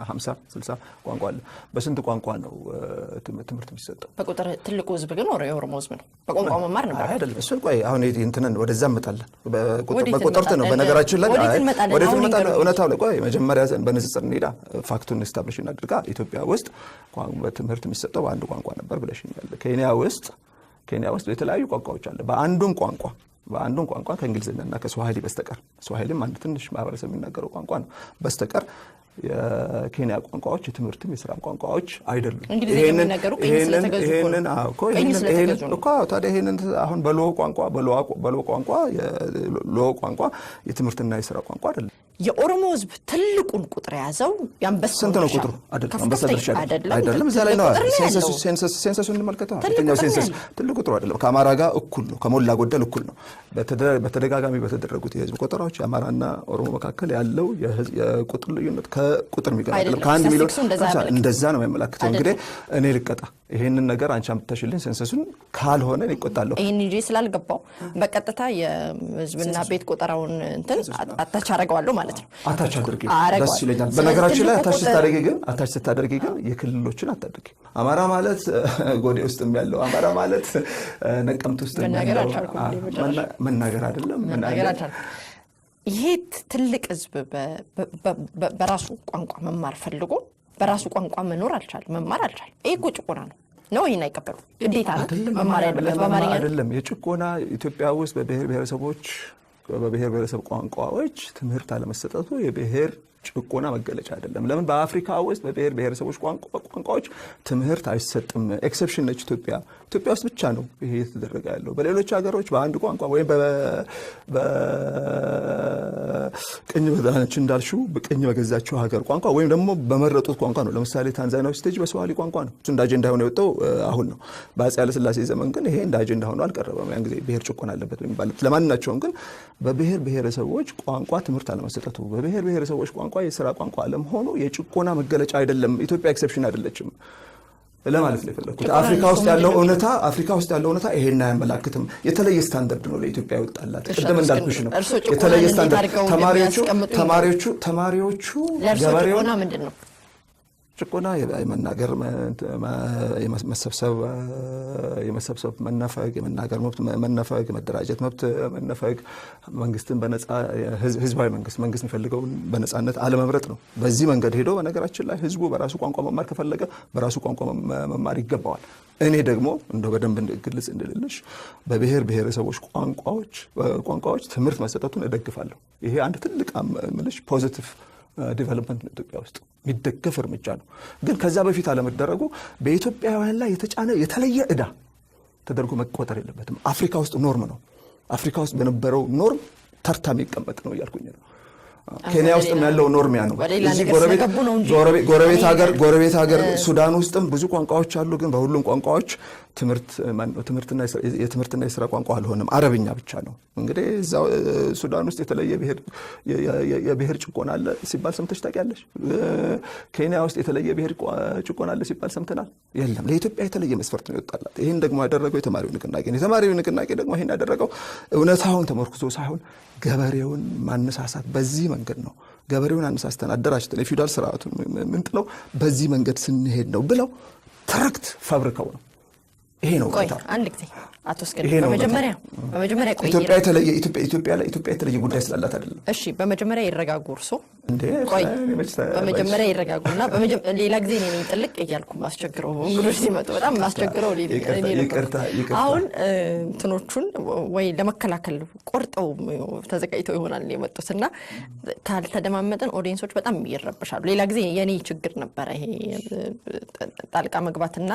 50 60 ቋንቋ አለ። በስንት ቋንቋ ነው ትምህርት የሚሰጠው? በቁጥር ትልቁ ህዝብ ግን የኦሮሞ ህዝብ ነው። በቋንቋ መማር ነበር አይደለም? እሱን ቆይ አሁን እንትነን ወደዛ እንመጣለን። በቁጥርት ነው በነገራችን ላይ ወዴት እንመጣለን? እውነታው ላይ ቆይ መጀመሪያ በንጽጽር እንሄዳ። ፋክቱን ኤስታብሊሽ እናድርጋ። ኢትዮጵያ ውስጥ በትምህርት የሚሰጠው በአንድ ቋንቋ ነበር ብለሽኛል። ኬንያ ውስጥ የተለያዩ ቋንቋዎች አለ። በአንዱን ቋንቋ ከእንግሊዝኛና ከስዋሂሊ በስተቀር ስዋሂሊም አንድ ትንሽ ማህበረሰብ የሚናገረው ቋንቋ ነው በስተቀር የኬንያ ቋንቋዎች የትምህርትም የሥራ ቋንቋዎች አይደሉም። ይሄንን አሁን በሎ ቋንቋ የትምህርትና የሥራ ቋንቋ አይደለም። የኦሮሞ ህዝብ ትልቁን ቁጥር ያዘው ያንበሳው ስንት ነው ቁጥሩ? አይደለም እዛ ላይ ነው። ሴንሰሱን እንመልከታ። የትኛው ሴንሰስ ትልቁ ቁጥሩ አይደለም። ከአማራ ጋር እኩል ነው፣ ከሞላ ጎደል እኩል ነው። በተደጋጋሚ በተደረጉት የህዝብ ቆጠራዎች የአማራና ኦሮሞ መካከል ያለው የቁጥር ልዩነት ከቁጥር የሚገርም አይደለም። ከአንድ ሚሊዮን እንደዛ ነው የሚያመላክተው። እንግዲህ እኔ ልቀጣ ይሄንን ነገር አንቺ አምጥተሽልኝ ሰንሰሱን ካልሆነ ይቆጣለሁ። ይሄን እንጂ ስላልገባው በቀጥታ የህዝብና ቤት ቆጠራውን እንትን አታች አረጋዋለሁ ማለት ነው። አታች አድርጊ ደስ ይለኛል። በነገራችን ላይ አታች ስታደርጊ ግን የክልሎችን አታድርጊ። አማራ ማለት ጎዴ ውስጥ ያለው አማራ ማለት ነቀምት ውስጥ ያለው መናገር አይደለም። ይሄ ትልቅ ህዝብ በራሱ ቋንቋ መማር ፈልጎ በራሱ ቋንቋ መኖር አልቻለም፣ መማር አልቻለም። ይሄ ጭቆና ነው። ይሄን አይቀበሉ ግዴታ ነው መማር ያለበት በአማርኛ አይደለም። የጭቆና ኢትዮጵያ ውስጥ በብሔር ብሔረሰብ ቋንቋዎች ትምህርት አለመሰጠቱ የብሔር ጭቆና መገለጫ አይደለም። ለምን በአፍሪካ ውስጥ በብሔር ብሔረሰቦች ቋንቋዎች ትምህርት አይሰጥም። ኤክሰፕሽን ነች ኢትዮጵያ ውስጥ ብቻ ነው ይሄ የተደረገ ያለው። በሌሎች ሀገሮች በአንድ ቋንቋ ወይም በቅኝ በዛነች እንዳልሽው በቅኝ በገዛቸው ሀገር ቋንቋ ወይም ደግሞ በመረጡት ቋንቋ ነው። ለምሳሌ ታንዛኒያ ውስጥ በስዋሂሊ ቋንቋ ነው። እሱ እንደ አጀንዳ ሆኖ የወጣው አሁን ነው። በአፄ ኃይለሥላሴ ዘመን ግን ይሄ እንደ አጀንዳ ሆኖ አልቀረበም። ያን ጊዜ ብሔር ጭቆና አለበት የሚባለው ለማንኛቸውም ግን በብሔር ብሔረሰቦች ቋንቋ ትምህርት አለመሰጠቱ በብሔር ብሔረሰቦች ቋንቋ የሥራ ቋንቋ አለመሆኑ የጭቆና መገለጫ አይደለም። ኢትዮጵያ ኤክሰፕሽን አይደለችም ለማለት ነው የፈለኩት። አፍሪካ ውስጥ ያለው እውነታ ይሄን አያመላክትም። የተለየ ስታንዳርድ ነው ለኢትዮጵያ ይወጣላት። ቅድም እንዳልኩሽ ነው የተለየ ስታንዳርድ። ተማሪዎቹ ገበሬው ምንድን ነው ጭቆና የመናገር የመሰብሰብ መነፈግ፣ የመናገር መብት መነፈግ፣ የመደራጀት መብት መነፈግ፣ መንግስትን በነጻ ህዝባዊ መንግስት የሚፈልገውን በነጻነት አለመምረጥ ነው። በዚህ መንገድ ሄዶ በነገራችን ላይ ህዝቡ በራሱ ቋንቋ መማር ከፈለገ በራሱ ቋንቋ መማር ይገባዋል። እኔ ደግሞ እንደው በደንብ ግልጽ እንድልልሽ በብሔር ብሔረሰቦች ቋንቋዎች ትምህርት መሰጠቱን እደግፋለሁ። ይሄ አንድ ትልቅ ምልሽ ፖዚቲቭ ዲቨሎፕመንት ነው። ኢትዮጵያ ውስጥ የሚደገፍ እርምጃ ነው። ግን ከዛ በፊት አለመደረጉ በኢትዮጵያውያን ላይ የተጫነ የተለየ ዕዳ ተደርጎ መቆጠር የለበትም። አፍሪካ ውስጥ ኖርም ነው። አፍሪካ ውስጥ በነበረው ኖርም ተርታ የሚቀመጥ ነው እያልኩኝ ነው። ኬንያ ውስጥም ያለው ኖርም ያ ነው። እዚህ ጎረቤት ሀገር ሱዳን ውስጥም ብዙ ቋንቋዎች አሉ። ግን በሁሉም ቋንቋዎች ትምህርትና የሥራ ቋንቋ አልሆነም። አረብኛ ብቻ ነው። እንግዲህ እዛው ሱዳን ውስጥ የተለየ የብሔር ጭቆና አለ ሲባል ሰምተሽ ታውቂያለሽ? ኬንያ ውስጥ የተለየ ብሔር ጭቆና አለ ሲባል ሰምተናል? የለም። ለኢትዮጵያ የተለየ መስፈርት ነው ይወጣላት። ይህን ደግሞ ያደረገው የተማሪው ንቅናቄ ነው። የተማሪው ንቅናቄ ደግሞ ይህን ያደረገው እውነታውን ተመርኩዞ ሳይሆን ገበሬውን ማነሳሳት በዚህ መንገድ ነው። ገበሬውን አነሳስተን አደራጅተን የፊውዳል ስርዓቱን ምንጥለው በዚህ መንገድ ስንሄድ ነው ብለው ትርክት ፈብርከው ነው። ይሄ ነው ቆይ አንድ ጊዜ አቶ እስክንድር በመጀመሪያ ቆይ ኢትዮጵያ የተለየ ጉዳይ ስላላት አይደለም። እሺ በመጀመሪያ ይረጋጉ። እርሶ ቆይ በመጀመሪያ ይረጋጉና ሌላ ጊዜ እኔ ነኝ ጥልቅ እያልኩ ማስቸግረው እንግዶች ሲመጡ በጣም ማስቸግረው አሁን እንትኖቹን ወይ ለመከላከል ቆርጠው ተዘጋጅተው ይሆናል የመጡትና ካልተደማመጠን ኦዲየንሶች በጣም ይረበሻሉ። ሌላ ጊዜ የኔ ችግር ነበር ይሄ ጣልቃ መግባትና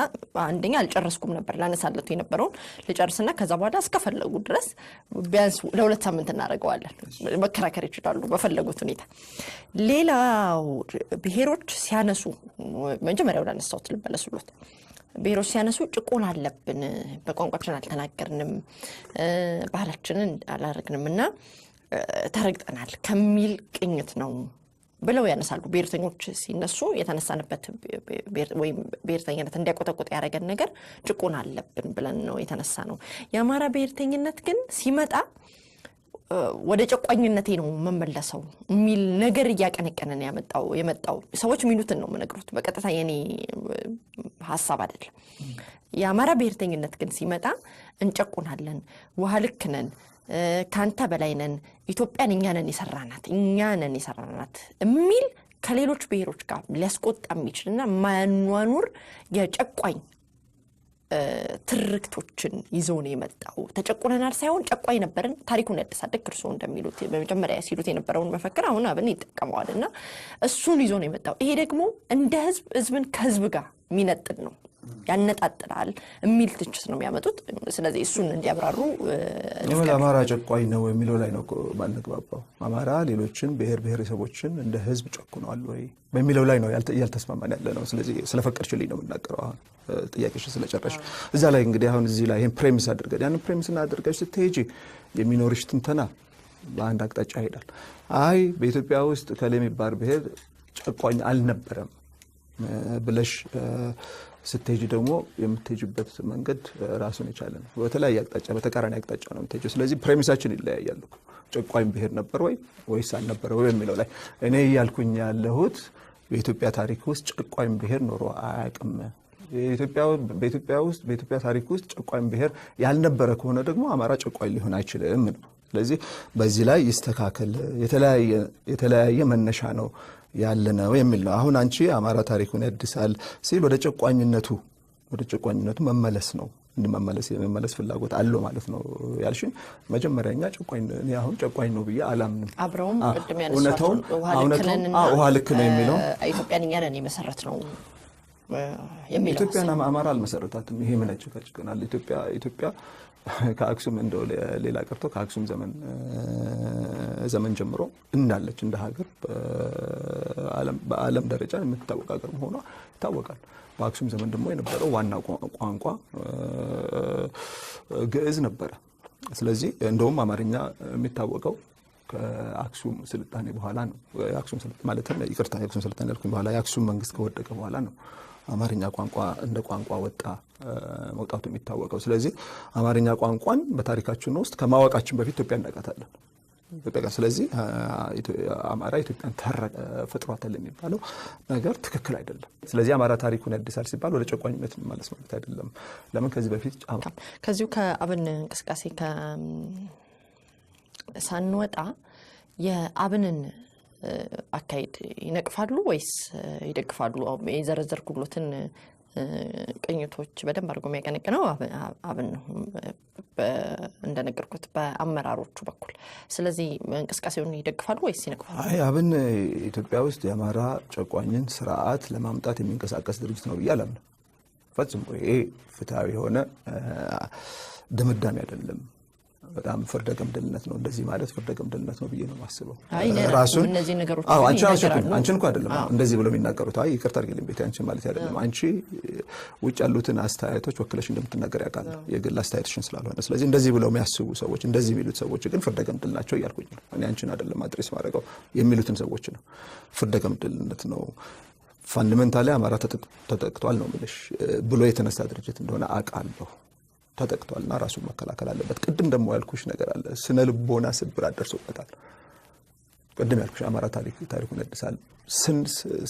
አንደኛ አልጨረስኩም ነበር ላነሳለቱ የነበረውን ልጨርስና ከዛ በኋላ እስከፈለጉ ድረስ ቢያንስ ለሁለት ሳምንት እናደርገዋለን። መከራከር ይችላሉ በፈለጉት ሁኔታ። ሌላው ብሔሮች ሲያነሱ መጀመሪያው ላነሳሁት ልበለስሉት ብሔሮች ሲያነሱ ጭቆና አለብን፣ በቋንቋችን አልተናገርንም፣ ባህላችንን አላረግንምና ተረግጠናል ከሚል ቅኝት ነው ብለው ያነሳሉ። ብሔርተኞች ሲነሱ የተነሳንበት ወይም ብሔርተኝነት እንዲያቆጠቆጥ ያደረገን ነገር ጭቆና አለብን ብለን ነው የተነሳ ነው። የአማራ ብሔርተኝነት ግን ሲመጣ ወደ ጨቋኝነቴ ነው መመለሰው የሚል ነገር እያቀነቀነን የመጣው ሰዎች ሚሉትን ነው የምነግሩት። በቀጥታ የኔ ሀሳብ አይደለም። የአማራ ብሔርተኝነት ግን ሲመጣ እንጨቁናለን፣ ውሃ ልክ ነን፣ ካንተ በላይ ነን፣ ኢትዮጵያን እኛ ነን የሰራናት የሚል ከሌሎች ብሔሮች ጋር ሊያስቆጣ የሚችልና ማያኗኑር የጨቋኝ ትርክቶችን ይዞ ነው የመጣው። ተጨቁነናል ሳይሆን ጨቋኝ ነበርን፣ ታሪኩን ያደሳደግ እርሶ እንደሚሉት በመጀመሪያ ሲሉት የነበረውን መፈክር አሁን አብን ይጠቀመዋልና እሱን ይዞ ነው የመጣው። ይሄ ደግሞ እንደ ህዝብን ከህዝብ ጋር የሚነጥል ነው፣ ያነጣጥላል የሚል ትችት ነው የሚያመጡት። ስለዚህ እሱን እንዲያብራሩ አማራ ጨቋኝ ነው የሚለው ላይ ነው ማንግባባው። አማራ ሌሎችን ብሔረሰቦችን እንደ ህዝብ ጨቁነዋል ወይ በሚለው ላይ ነው ያልተስማማን ያለ ነው። ስለዚህ ስለፈቀድሽልኝ ነው የምናገረው። አሁን ጥያቄሽን ስለጨረሽ እዛ ላይ እንግዲህ አሁን እዚህ ላይ ይሄን ፕሬሚስ አድርገን ያንን ፕሬሚስ አድርገሽ ስትሄጂ የሚኖርሽ ትንተና በአንድ አቅጣጫ ይሄዳል። አይ በኢትዮጵያ ውስጥ ከሌ የሚባል ብሔር ጨቋኝ አልነበረም ብለሽ ስትሄጂ ደግሞ የምትሄጂበት መንገድ ራሱን የቻለ ነው። በተለያየ አቅጣጫ በተቃራኒ አቅጣጫ ነው የምትሄጂው። ስለዚህ ፕሬሚሳችን ይለያያሉ። ጨቋኝ ብሔር ነበር ወይስ አልነበረ ወይ የሚለው ላይ እኔ እያልኩኝ ያለሁት በኢትዮጵያ ታሪክ ውስጥ ጨቋኝ ብሔር ኖሮ አያውቅም። በኢትዮጵያ ታሪክ ውስጥ ጨቋኝ ብሔር ያልነበረ ከሆነ ደግሞ አማራ ጨቋኝ ሊሆን አይችልም ነው። ስለዚህ በዚህ ላይ ይስተካከል፣ የተለያየ መነሻ ነው ያለ ነው የሚል ነው። አሁን አንቺ አማራ ታሪኩን ያድሳል ሲል ወደ ጨቋኝነቱ መመለስ ነው። መመለስ ፍላጎት አለው ማለት ነው ያልሽኝ። መጀመሪያኛ እኔ አሁን ጨቋኝ ነው ብዬ አላምንም። አብረውም ቅድም ያነሳው ውሃ ልክ ነው የሚለው ኢትዮጵያን እኛ ነን የመሰረት ነው የሚለው ኢትዮጵያን አማራ አልመሰረታትም። ይሄ ምን ያጨቃጭቀናል? ኢትዮጵያ ከአክሱም እንደው ሌላ ቀርቶ ከአክሱም ዘመን ጀምሮ እንዳለች እንደ ሀገር በዓለም ደረጃ የምትታወቅ ሀገር መሆኗ ይታወቃል። በአክሱም ዘመን ደግሞ የነበረው ዋና ቋንቋ ግዕዝ ነበረ። ስለዚህ እንደውም አማርኛ የሚታወቀው ከአክሱም ስልጣኔ በኋላ ነው። የአክሱም ስልጣኔ ያልኩኝ በኋላ የአክሱም መንግስት ከወደቀ በኋላ ነው አማርኛ ቋንቋ እንደ ቋንቋ መውጣቱ የሚታወቀው። ስለዚህ አማርኛ ቋንቋን በታሪካችን ውስጥ ከማወቃችን በፊት ኢትዮጵያ እናውቃታለን። ስለዚህ አማራ ኢትዮጵያን ፈጥሯታል የሚባለው ነገር ትክክል አይደለም። ስለዚህ አማራ ታሪኩን ያድሳል ሲባል ወደ ጨቋኝነት ማለት ማለት አይደለም። ለምን ከዚህ በፊት ከዚሁ ከአብን እንቅስቃሴ ሳንወጣ የአብንን አካሄድ ይነቅፋሉ ወይስ ይደግፋሉ? የዘረዘርኩሎትን ቅኝቶች በደንብ አድርጎ የሚያቀነቅነው አብን ነው እንደነገርኩት በአመራሮቹ በኩል። ስለዚህ እንቅስቃሴውን ይደግፋሉ ወይስ ይነቅፋሉ? አብን ኢትዮጵያ ውስጥ የአማራ ጨቋኝን ስርዓት ለማምጣት የሚንቀሳቀስ ድርጅት ነው ብዬ አላምንም። ፈጽሞ ይሄ ፍትሃዊ የሆነ ድምዳሜ አይደለም። በጣም ፍርደ ገምድልነት ነው። እንደዚህ ማለት ፍርደ ገምድልነት ነው ብዬ ነው የማስበው። ራሱን እነዚህ ነገሮች አንቺን እንኳን አይደለም እንደዚህ ብለው የሚናገሩት። ይቅርታ አድርጊልኝ ቤቴ፣ አንቺን ማለት አይደለም። አንቺ ውጭ ያሉትን አስተያየቶች ወክለሽ እንደምትናገር ያውቃል፣ የግል አስተያየትሽን ስላልሆነ። ስለዚህ እንደዚህ ብለው የሚያስቡ ሰዎች፣ እንደዚህ የሚሉት ሰዎች ግን ፍርደ ገምድል ናቸው እያልኩኝ ነው። እኔ አንቺን አይደለም አድሬስ ማድረገው የሚሉትን ሰዎች ነው። ፍርደ ገምድልነት ነው። ፋንዳሜንታሊ አማራ ተጠቅቷል ነው የምልሽ ብሎ የተነሳ ድርጅት እንደሆነ አውቃለሁ። ተጠቅቷልና ራሱን መከላከል አለበት። ቅድም ደግሞ ያልኩሽ ነገር አለ። ስነ ልቦና ስብራት ደርሶበታል። ቅድም ያልኩሽ አማራ ታሪኩን ያድሳል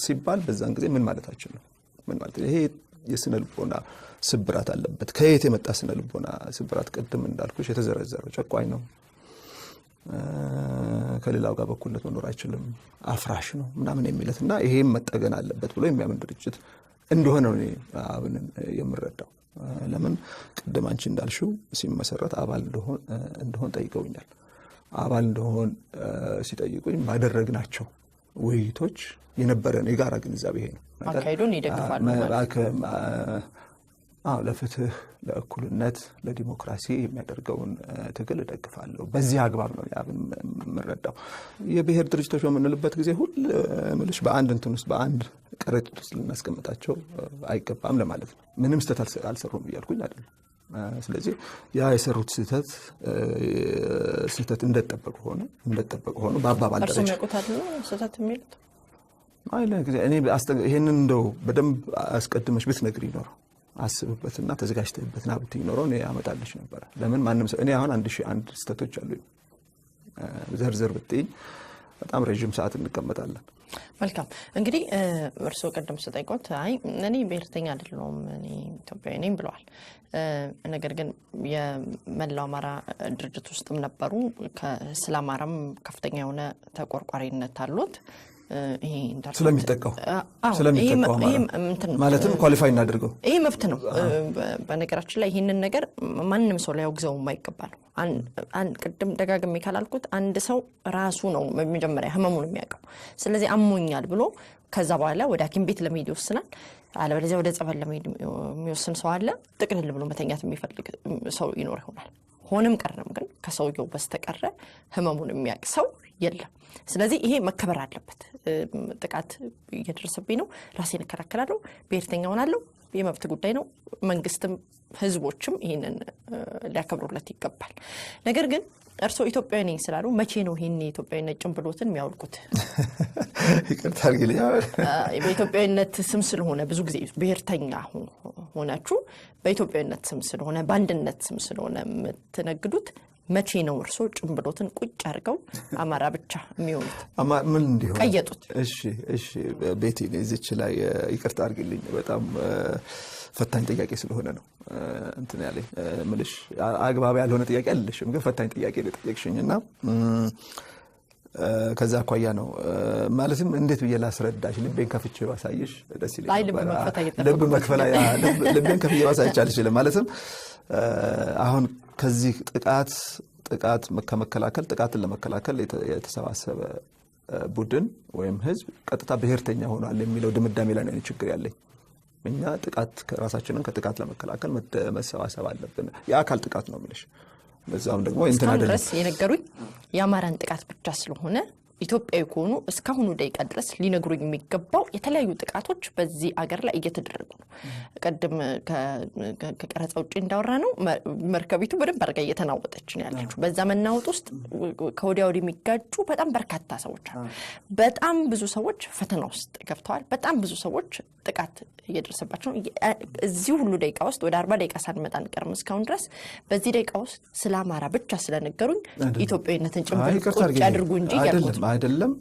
ሲባል በዛን ጊዜ ምን ማለታችን ነው? ምን ማለት ይሄ የስነ ልቦና ስብራት አለበት። ከየት የመጣ ስነ ልቦና ስብራት? ቅድም እንዳልኩሽ የተዘረዘረው ጨቋኝ ነው፣ ከሌላው ጋር በኩልነት መኖር አይችልም፣ አፍራሽ ነው ምናምን የሚለትና ይሄም መጠገን አለበት ብሎ የሚያምን ድርጅት እንደሆነ ነው እኔ አብንን የምረዳው። ለምን ቅድም አንቺ እንዳልሽው ሲመሰረት አባል እንደሆን ጠይቀውኛል። አባል እንደሆን ሲጠይቁኝ ባደረግናቸው ውይይቶች የነበረን የጋራ ግንዛቤ ይሄ ነው። አካሄዱን ይደግፋሉ ለፍትህ፣ ለእኩልነት፣ ለዲሞክራሲ የሚያደርገውን ትግል እደግፋለሁ። በዚህ አግባብ ነው አብን የምረዳው። የብሔር ድርጅቶች በምንልበት ጊዜ ምልሽ በአንድ እንትን ውስጥ በአንድ ከረጢት ውስጥ ልናስቀምጣቸው አይገባም ለማለት ነው። ምንም ስህተት አልሰሩም እያልኩኝ አይደለም። ስለዚህ ያ የሰሩት ስህተት እንደተጠበቀ ሆኖ በአባባል ደረጃ እርሱ ያውቁታል ስህተት የሚሉት እኔ ይሄንን እንደው በደንብ አስቀድመሽ ብትነግሪኝ ኖሮ አስብበትና ተዘጋጅተህበትና ብትይ ኖሮ እኔ አመጣልሽ ነበር። ለምን ማንም ሰው እኔ አሁን 1001 ስህተቶች አሉኝ ዘርዘር ብትይኝ በጣም ረጅም ሰዓት እንቀመጣለን። መልካም እንግዲህ እርስዎ ቀደም ስጠይቆት እኔ ብሔርተኛ አይደለሁም እኔ ኢትዮጵያዊ ነኝ ብለዋል። ነገር ግን የመላው አማራ ድርጅት ውስጥም ነበሩ። ስለ አማራም ከፍተኛ የሆነ ተቆርቋሪነት አሉት። ይሄ ስለሚጠቀው ማለትም ኳሊፋይ እናድርገው ይሄ መብት ነው። በነገራችን ላይ ይህንን ነገር ማንም ሰው ሊያወግዘው የማይገባ ነው። ቅድም ደጋግሜ ካላልኩት አንድ ሰው ራሱ ነው መጀመሪያ ህመሙን የሚያውቀው። ስለዚህ አሞኛል ብሎ ከዛ በኋላ ወደ ሐኪም ቤት ለመሄድ ይወስናል። አለበለዚያ ወደ ጸበል ለመሄድ የሚወስን ሰው አለ። ጥቅልል ብሎ መተኛት የሚፈልግ ሰው ይኖር ይሆናል። ሆነም ቀረም ግን ከሰውየው በስተቀረ ህመሙን የሚያውቅ ሰው የለም። ስለዚህ ይሄ መከበር አለበት። ጥቃት እየደረሰብኝ ነው፣ ራሴን እከላከላለሁ፣ ብሔርተኛ ሆናለሁ፣ የመብት ጉዳይ ነው። መንግስትም ህዝቦችም ይህንን ሊያከብሩለት ይገባል። ነገር ግን እርሶ ኢትዮጵያዊ ነኝ ስላሉ መቼ ነው ይሄን የኢትዮጵያዊነት ጭንብሎትን የሚያወልቁት? ይቅርታ አድርግልኝ። በኢትዮጵያዊነት ስም ስለሆነ ብዙ ጊዜ ብሔርተኛ ሆናችሁ በኢትዮጵያዊነት ስም ስለሆነ በአንድነት ስም ስለሆነ የምትነግዱት መቼ ነው እርሶ ጭንብሎትን ቁጭ አድርገው አማራ ብቻ የሚሆኑት? ምን እንዲሆን ቀየጡት? እሺ ቤቲ እዚች ላይ ይቅርታ አድርግልኝ። በጣም ፈታኝ ጥያቄ ስለሆነ ነው እንትን ያለኝ ምልሽ አግባብ ያልሆነ ጥያቄ አልልሽም፣ ግን ፈታኝ ጥያቄ ልጠየቅሽኝና ከዛ አኳያ ነው ማለትም እንዴት ብዬ ላስረዳሽ? ልቤን ከፍቼ ባሳይሽ ደስ ይለኛል። ልቤን ከፍቼ ባሳይሽ አልችልም። ማለትም አሁን ከዚህ ጥቃት ጥቃትን ለመከላከል የተሰባሰበ ቡድን ወይም ህዝብ ቀጥታ ብሔርተኛ ሆኗል የሚለው ድምዳሜ ላይ ነው ችግር ያለኝ። እኛ ራሳችንን ከጥቃት ለመከላከል መሰባሰብ አለብን። የአካል ጥቃት ነው የምልሽ። በዛም ደግሞ እንትና ድረስ የነገሩኝ የአማራን ጥቃት ብቻ ስለሆነ ኢትዮጵያዊ ከሆኑ እስካሁኑ ደቂቃ ድረስ ሊነግሩኝ የሚገባው የተለያዩ ጥቃቶች በዚህ አገር ላይ እየተደረጉ ነው። ቀደም ከቀረጻ ውጪ እንዳወራ ነው መርከቢቱ በደንብ አድርጋ እየተናወጠች ነው ያለችው። በዛ መናወጥ ውስጥ ከወዲያ ወዲህ የሚጋጩ በጣም በርካታ ሰዎች አሉ። በጣም ብዙ ሰዎች ፈተና ውስጥ ገብተዋል። በጣም ብዙ ሰዎች ጥቃት እየደረሰባቸው ነው። እዚህ ሁሉ ደቂቃ ውስጥ ወደ 40 ደቂቃ ሳንመጣ አንቀርም እስካሁን ድረስ። በዚህ ደቂቃ ውስጥ ስለ አማራ ብቻ ስለነገሩኝ ኢትዮጵያዊነትን ጭምብል ቁጭ አድርጉ እንጂ ያልኩት አይደለም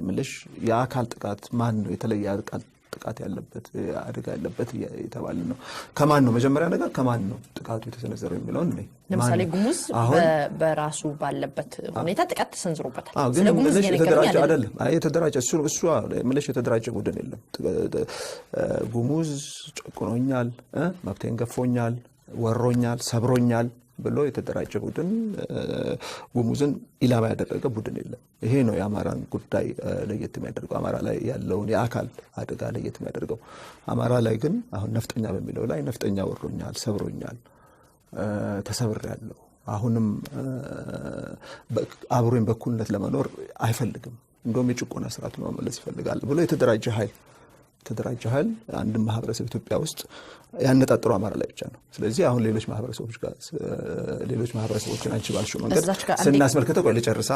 ምልሽ። የአካል ጥቃት ማን ነው? የተለየ አካል ጥቃት ያለበት አደጋ ያለበት የተባለ ነው። ከማን ነው? መጀመሪያ ነገር ከማን ነው ጥቃቱ የተሰነዘረው የሚለውን ነው። ለምሳሌ ጉሙዝ በራሱ ባለበት ሁኔታ ጥቃት ተሰንዝሮበታል። ስለ ጉሙዝ የተደራጀ አይደለም። የተደራጀ እሱ ምልሽ የተደራጀ ቡድን የለም። ጉሙዝ ጨቁኖኛል፣ መብቴን ገፎኛል፣ ወሮኛል፣ ሰብሮኛል ብሎ የተደራጀ ቡድን ጉሙዝን ኢላማ ያደረገ ቡድን የለም። ይሄ ነው የአማራን ጉዳይ ለየት የሚያደርገው፣ አማራ ላይ ያለውን የአካል አደጋ ለየት የሚያደርገው። አማራ ላይ ግን አሁን ነፍጠኛ በሚለው ላይ ነፍጠኛ ወሮኛል፣ ሰብሮኛል፣ ተሰብሬያለሁ፣ አሁንም አብሮኝ በኩልነት ለመኖር አይፈልግም፣ እንደውም የጭቆና ስርዓቱን መመለስ ይፈልጋል ብሎ የተደራጀ ኃይል አንድ ማህበረሰብ ኢትዮጵያ ውስጥ ያነጣጥሩ አማራ ላይ ብቻ ነው። ስለዚህ አሁን ሌሎች ማህበረሰቦችን አንቺ ባልሽው መንገድ ስናስመልከተው ቆይ ልጨርሳ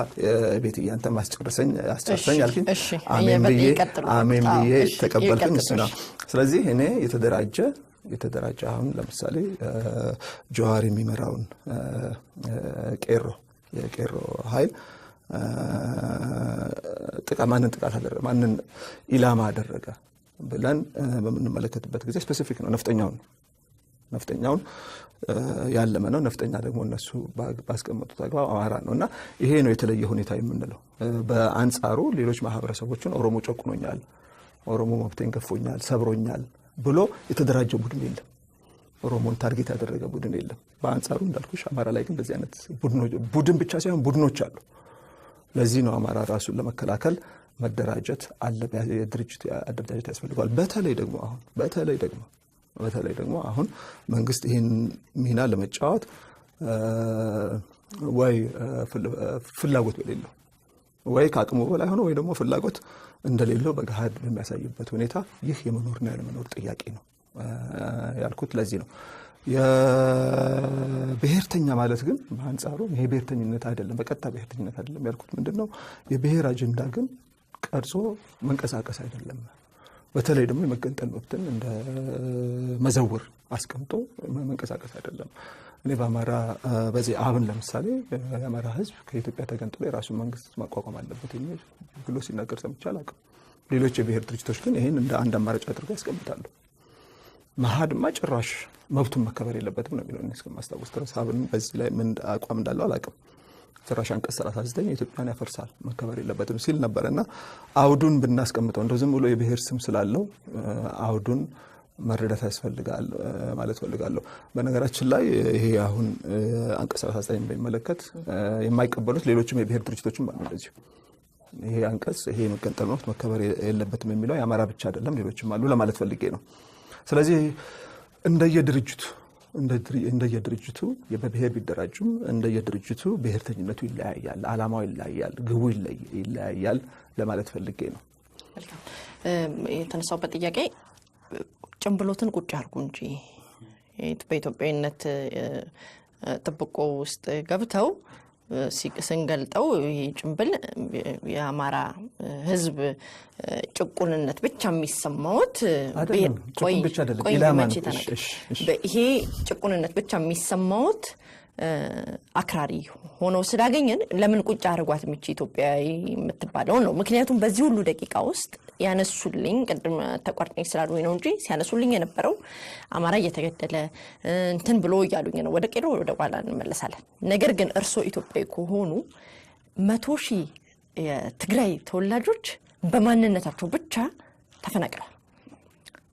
ቤት እያንተ አስጨርሰኝ አልኩኝ። አሜን ብዬ ተቀበልኩኝ። እሱ ነው። ስለዚህ እኔ የተደራጀ አሁን ለምሳሌ ጀዋር የሚመራውን የቄሮ ኃይል ማንን ኢላማ አደረገ ብለን በምንመለከትበት ጊዜ ስፔሲፊክ ነው። ነፍጠኛውን ያለመ ነው። ነፍጠኛ ደግሞ እነሱ ባስቀመጡት አግባብ አማራ ነው እና ይሄ ነው የተለየ ሁኔታ የምንለው። በአንጻሩ ሌሎች ማህበረሰቦችን ኦሮሞ ጨቁኖኛል፣ ኦሮሞ መብቴን ገፎኛል፣ ሰብሮኛል ብሎ የተደራጀ ቡድን የለም። ኦሮሞን ታርጌት ያደረገ ቡድን የለም። በአንጻሩ እንዳልኩሽ አማራ ላይ ግን እንደዚህ አይነት ቡድን ብቻ ሳይሆን ቡድኖች አሉ። ለዚህ ነው አማራ ራሱን ለመከላከል መደራጀት አለበት፣ የድርጅት አደረጃጀት ያስፈልጋል። በተለይ ደግሞ አሁን መንግስት ይህን ሚና ለመጫወት ወይ ፍላጎት በሌለው ወይ ከአቅሙ በላይ ሆኖ ወይ ደግሞ ፍላጎት እንደሌለው በገሃድ በሚያሳይበት ሁኔታ ይህ የመኖርና ያለመኖር ጥያቄ ነው ያልኩት ለዚህ ነው። የብሔርተኛ ማለት ግን በአንጻሩ ይሄ ብሔርተኝነት አይደለም፣ በቀጥታ ብሔርተኝነት አይደለም ያልኩት ምንድነው የብሔር አጀንዳ ግን ቀርጾ መንቀሳቀስ አይደለም። በተለይ ደግሞ የመገንጠል መብትን እንደ መዘውር አስቀምጦ መንቀሳቀስ አይደለም። እኔ በአማራ በዚህ አብን ለምሳሌ የአማራ ህዝብ ከኢትዮጵያ ተገንጥሎ የራሱን መንግስት ማቋቋም አለበት ብሎ ሲናገር ሰምቼ አላውቅም። ሌሎች የብሔር ድርጅቶች ግን ይህን እንደ አንድ አማራጭ አድርገው ያስቀምጣሉ። መሀድማ ጭራሽ መብቱን መከበር የለበትም ነው የሚለው እስከማስታወስ ድረስ። አብን በዚህ ላይ ምን አቋም እንዳለው አላውቅም። ጭራሽ አንቀጽ 39 ኢትዮጵያን ያፈርሳል መከበር የለበትም ሲል ነበርና አውዱን ብናስቀምጠው እንደው ዝም ብሎ የብሔር ስም ስላለው አውዱን መረዳት ያስፈልጋል ማለት ፈልጋለሁ። በነገራችን ላይ ይሄ አሁን አንቀጽ 39 በሚመለከት የማይቀበሉት ሌሎችም የብሔር ድርጅቶችም አሉ። እንደዚህ ይሄ አንቀጽ ይሄ መገንጠል መብት መከበር የለበትም የሚለው የአማራ ብቻ አይደለም ሌሎችም አሉ ለማለት ፈልጌ ነው። ስለዚህ እንደየድርጅቱ በብሔር ቢደራጁም እንደየድርጅቱ ብሔርተኝነቱ ይለያያል፣ አላማው ይለያያል፣ ግቡ ይለያያል ለማለት ፈልጌ ነው። መልካም የተነሳውበት ጥያቄ ጭንብሎትን ቁጭ አድርጉ እንጂ በኢትዮጵያዊነት ጥብቆ ውስጥ ገብተው ስንገልጠው ይሄ ጭምብል የአማራ ህዝብ ጭቁንነት ብቻ የሚሰማውት ይሄ ጭቁንነት ብቻ የሚሰማውት አክራሪ ሆኖ ስላገኘን ለምን ቁጭ አርጓት ምቺ ኢትዮጵያዊ የምትባለው ነው። ምክንያቱም በዚህ ሁሉ ደቂቃ ውስጥ ያነሱልኝ ቅድም ተቋርጠኝ ስላሉኝ ነው እንጂ ሲያነሱልኝ የነበረው አማራ እየተገደለ እንትን ብሎ እያሉኝ ነው። ወደ ቄሮ ወደ ኋላ እንመለሳለን። ነገር ግን እርሶ ኢትዮጵያዊ ከሆኑ 100,000 የትግራይ ተወላጆች በማንነታቸው ብቻ ተፈናቅለዋል።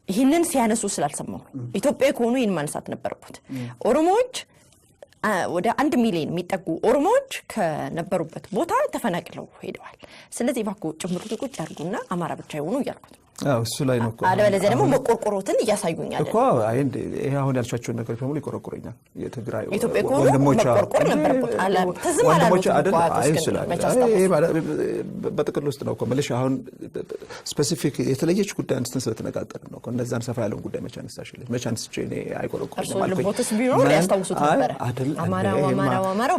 ይህንን ሲያነሱ ስላልሰማው ኢትዮጵያዊ ከሆኑ ይህን ማንሳት ነበረበት። ኦሮሞዎች ወደ 1 ሚሊዮን የሚጠጉ ኦሮሞዎች ከነበሩበት ቦታ ተፈናቅለው ሄደዋል። ስለዚህ ባኮ ጭምሩት ቁጭ ያርጉና አማራ ብቻ ይሆኑ እያልኩት እሱ ላይ ነው እኮ አለበለዚያ ደግሞ መቆርቆሮትን እያሳዩኛል እኮ አይንዴ ይሄ አሁን ያልሻቸው ነገር በሙሉ ይቆረቆረኛል። የትግራይ ወንድሞች መቆርቆር ነበርበት አለ ወንድሞች አይደል አይስላል ይሄ በጥቅል ውስጥ ነው እኮ መልሽ አሁን ስፔሲፊክ የተለየች ጉዳይ አንስተን ስለተነጋገር ነው እኮ እነዛን ሰፋ ያለውን ጉዳይ መቼ አንስቼ እኔ አይቆረቆርም ማለት ነው። ቦትስ ቢሮ ያስታውሱት ነበር አማራ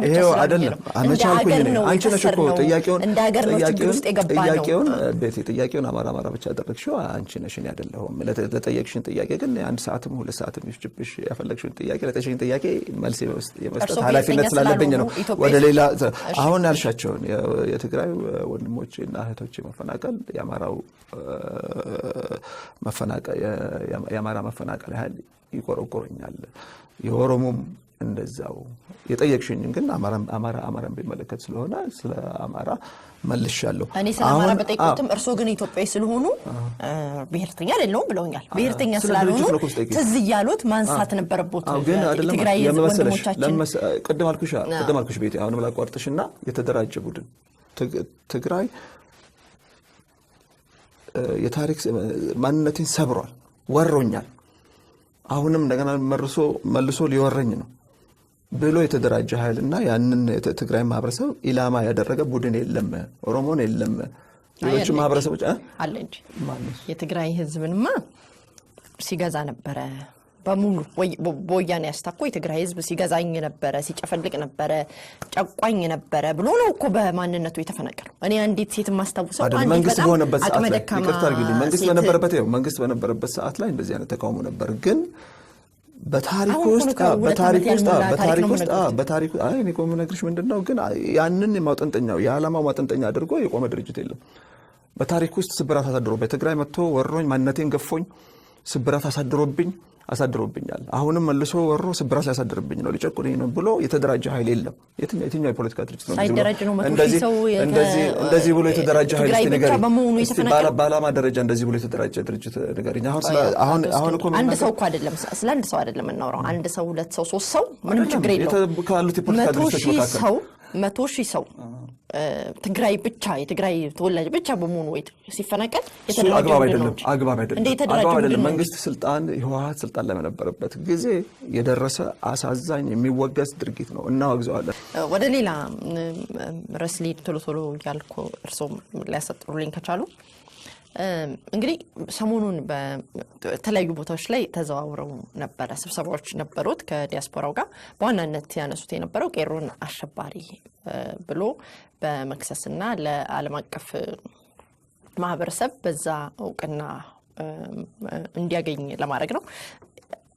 ብቻ አይደለም አመቻልኩኝ አንቺ ነሽ እኮ ጥያቄውን እንደ ሀገር ነው ችግር ውስጥ የገባ ነው ጥያቄውን አማራ ብቻ አደረግሽ አንቺ ነሽ እኔ አይደለሁም። ለጠየቅሽን ጥያቄ ግን 1 ሰዓትም 2 ሰዓትም ይፍጅብሽ ያፈለግሽን ጥያቄ ለጠየቅሽን ጥያቄ መልስ የመስጠት ኃላፊነት ስላለብኝ ነው። ወደ ሌላ አሁን ያልሻቸውን የትግራይ ወንድሞቼና እህቶቼ መፈናቀል የአማራ መፈናቀል ያህል ይቆረቆረኛል። የኦሮሞም እንደዛው የጠየቅሽኝ ግን አማራን ቢመለከት ስለሆነ ስለ አማራ መልሻለሁ። እኔ ስለ አማራ በጠይቁትም እርሶ ግን ኢትዮጵያዊ ስለሆኑ ብሔርተኛ አይደለም ብለውኛል። ብሔርተኛ ስላልሆኑ ትዝ እያሉት ማንሳት ነበረበት። ግን አይደለም ወንድሞቻችን ቅድም አልኩሽ ቤቴ አሁን ብላ ቋርጥሽና የተደራጀ ቡድን ትግራይ የታሪክ ማንነቴን ሰብሯል፣ ወሮኛል፣ አሁንም እንደገና መልሶ ሊወረኝ ነው ብሎ የተደራጀ ኃይልና ያንን ትግራይ ማህበረሰብ ኢላማ ያደረገ ቡድን የለም። ኦሮሞን የለም ሌሎች ማህበረሰቦች አለ እንጂ የትግራይ ህዝብንማ ሲገዛ ነበረ በሙሉ ወያኔ ያስታኮ የትግራይ ህዝብ ሲገዛኝ ነበረ፣ ሲጨፈልቅ ነበረ፣ ጨቋኝ ነበረ ብሎ ነው እኮ በማንነቱ የተፈናቀለው። እኔ አንዲት ሴት ማስታወሰው አንዲት መንግስት በሆነበት ሰዓት ላይ ይቅርታ አድርግልኝ፣ መንግስት በነበረበት ሰዓት ላይ እንደዚህ አይነት ተቃውሞ ነበር። ግን በታሪኩ ውስጥ እኔ እኮ የምነግርሽ ምንድነው ግን ያንን የማውጠንጠኛው የዓላማው ማጠንጠኛ አድርጎ የቆመ ድርጅት የለም። በታሪኩ ውስጥ ስብራት አሳድሮብኝ ትግራይ መጥቶ ወሮኝ ማንነቴን ገፎኝ ስብራት አሳድሮብኛል። አሁንም መልሶ ወሮ ስብራት ያሳድርብኝ ነው ሊጨቁነኝ ነው ብሎ የተደራጀ ኃይል የለም። የትኛው የፖለቲካ ድርጅት ነው እንደዚህ ብሎ የተደራጀ ኃይል እስቲ ንገሪኝ። በዓላማ ደረጃ እንደዚህ ብሎ የተደራጀ ድርጅት ንገሪኝ። አሁን እኮ አንድ ሰው እኮ አይደለም፣ ስለ አንድ ሰው አይደለም እናወራው። አንድ ሰው፣ 2 ሰው፣ 3 ሰው ምንም ችግር የለውም። ካሉት የፖለቲካ ድርጅቶች መካከል 100,000 ሰው ትግራይ ብቻ የትግራይ ተወላጅ ብቻ በመሆኑ ወይ ሲፈናቀል የተደራጀ አግባብ አይደለም። መንግስት የህወሓት ስልጣን ላይ በነበረበት ጊዜ የደረሰ አሳዛኝ የሚወገዝ ድርጊት ነው፣ እናወግዘዋለን። ወደ ሌላ ርዕስ ልሂድ ቶሎ እያልኩ እርሶም ሊያሰጥሩልኝ ከቻሉ እንግዲህ ሰሞኑን በተለያዩ ቦታዎች ላይ ተዘዋውረው ነበረ፣ ስብሰባዎች ነበሩት ከዲያስፖራው ጋር። በዋናነት ያነሱት የነበረው ቄሮን አሸባሪ ብሎ በመክሰስና ለዓለም አቀፍ ማህበረሰብ በዛ እውቅና እንዲያገኝ ለማድረግ ነው።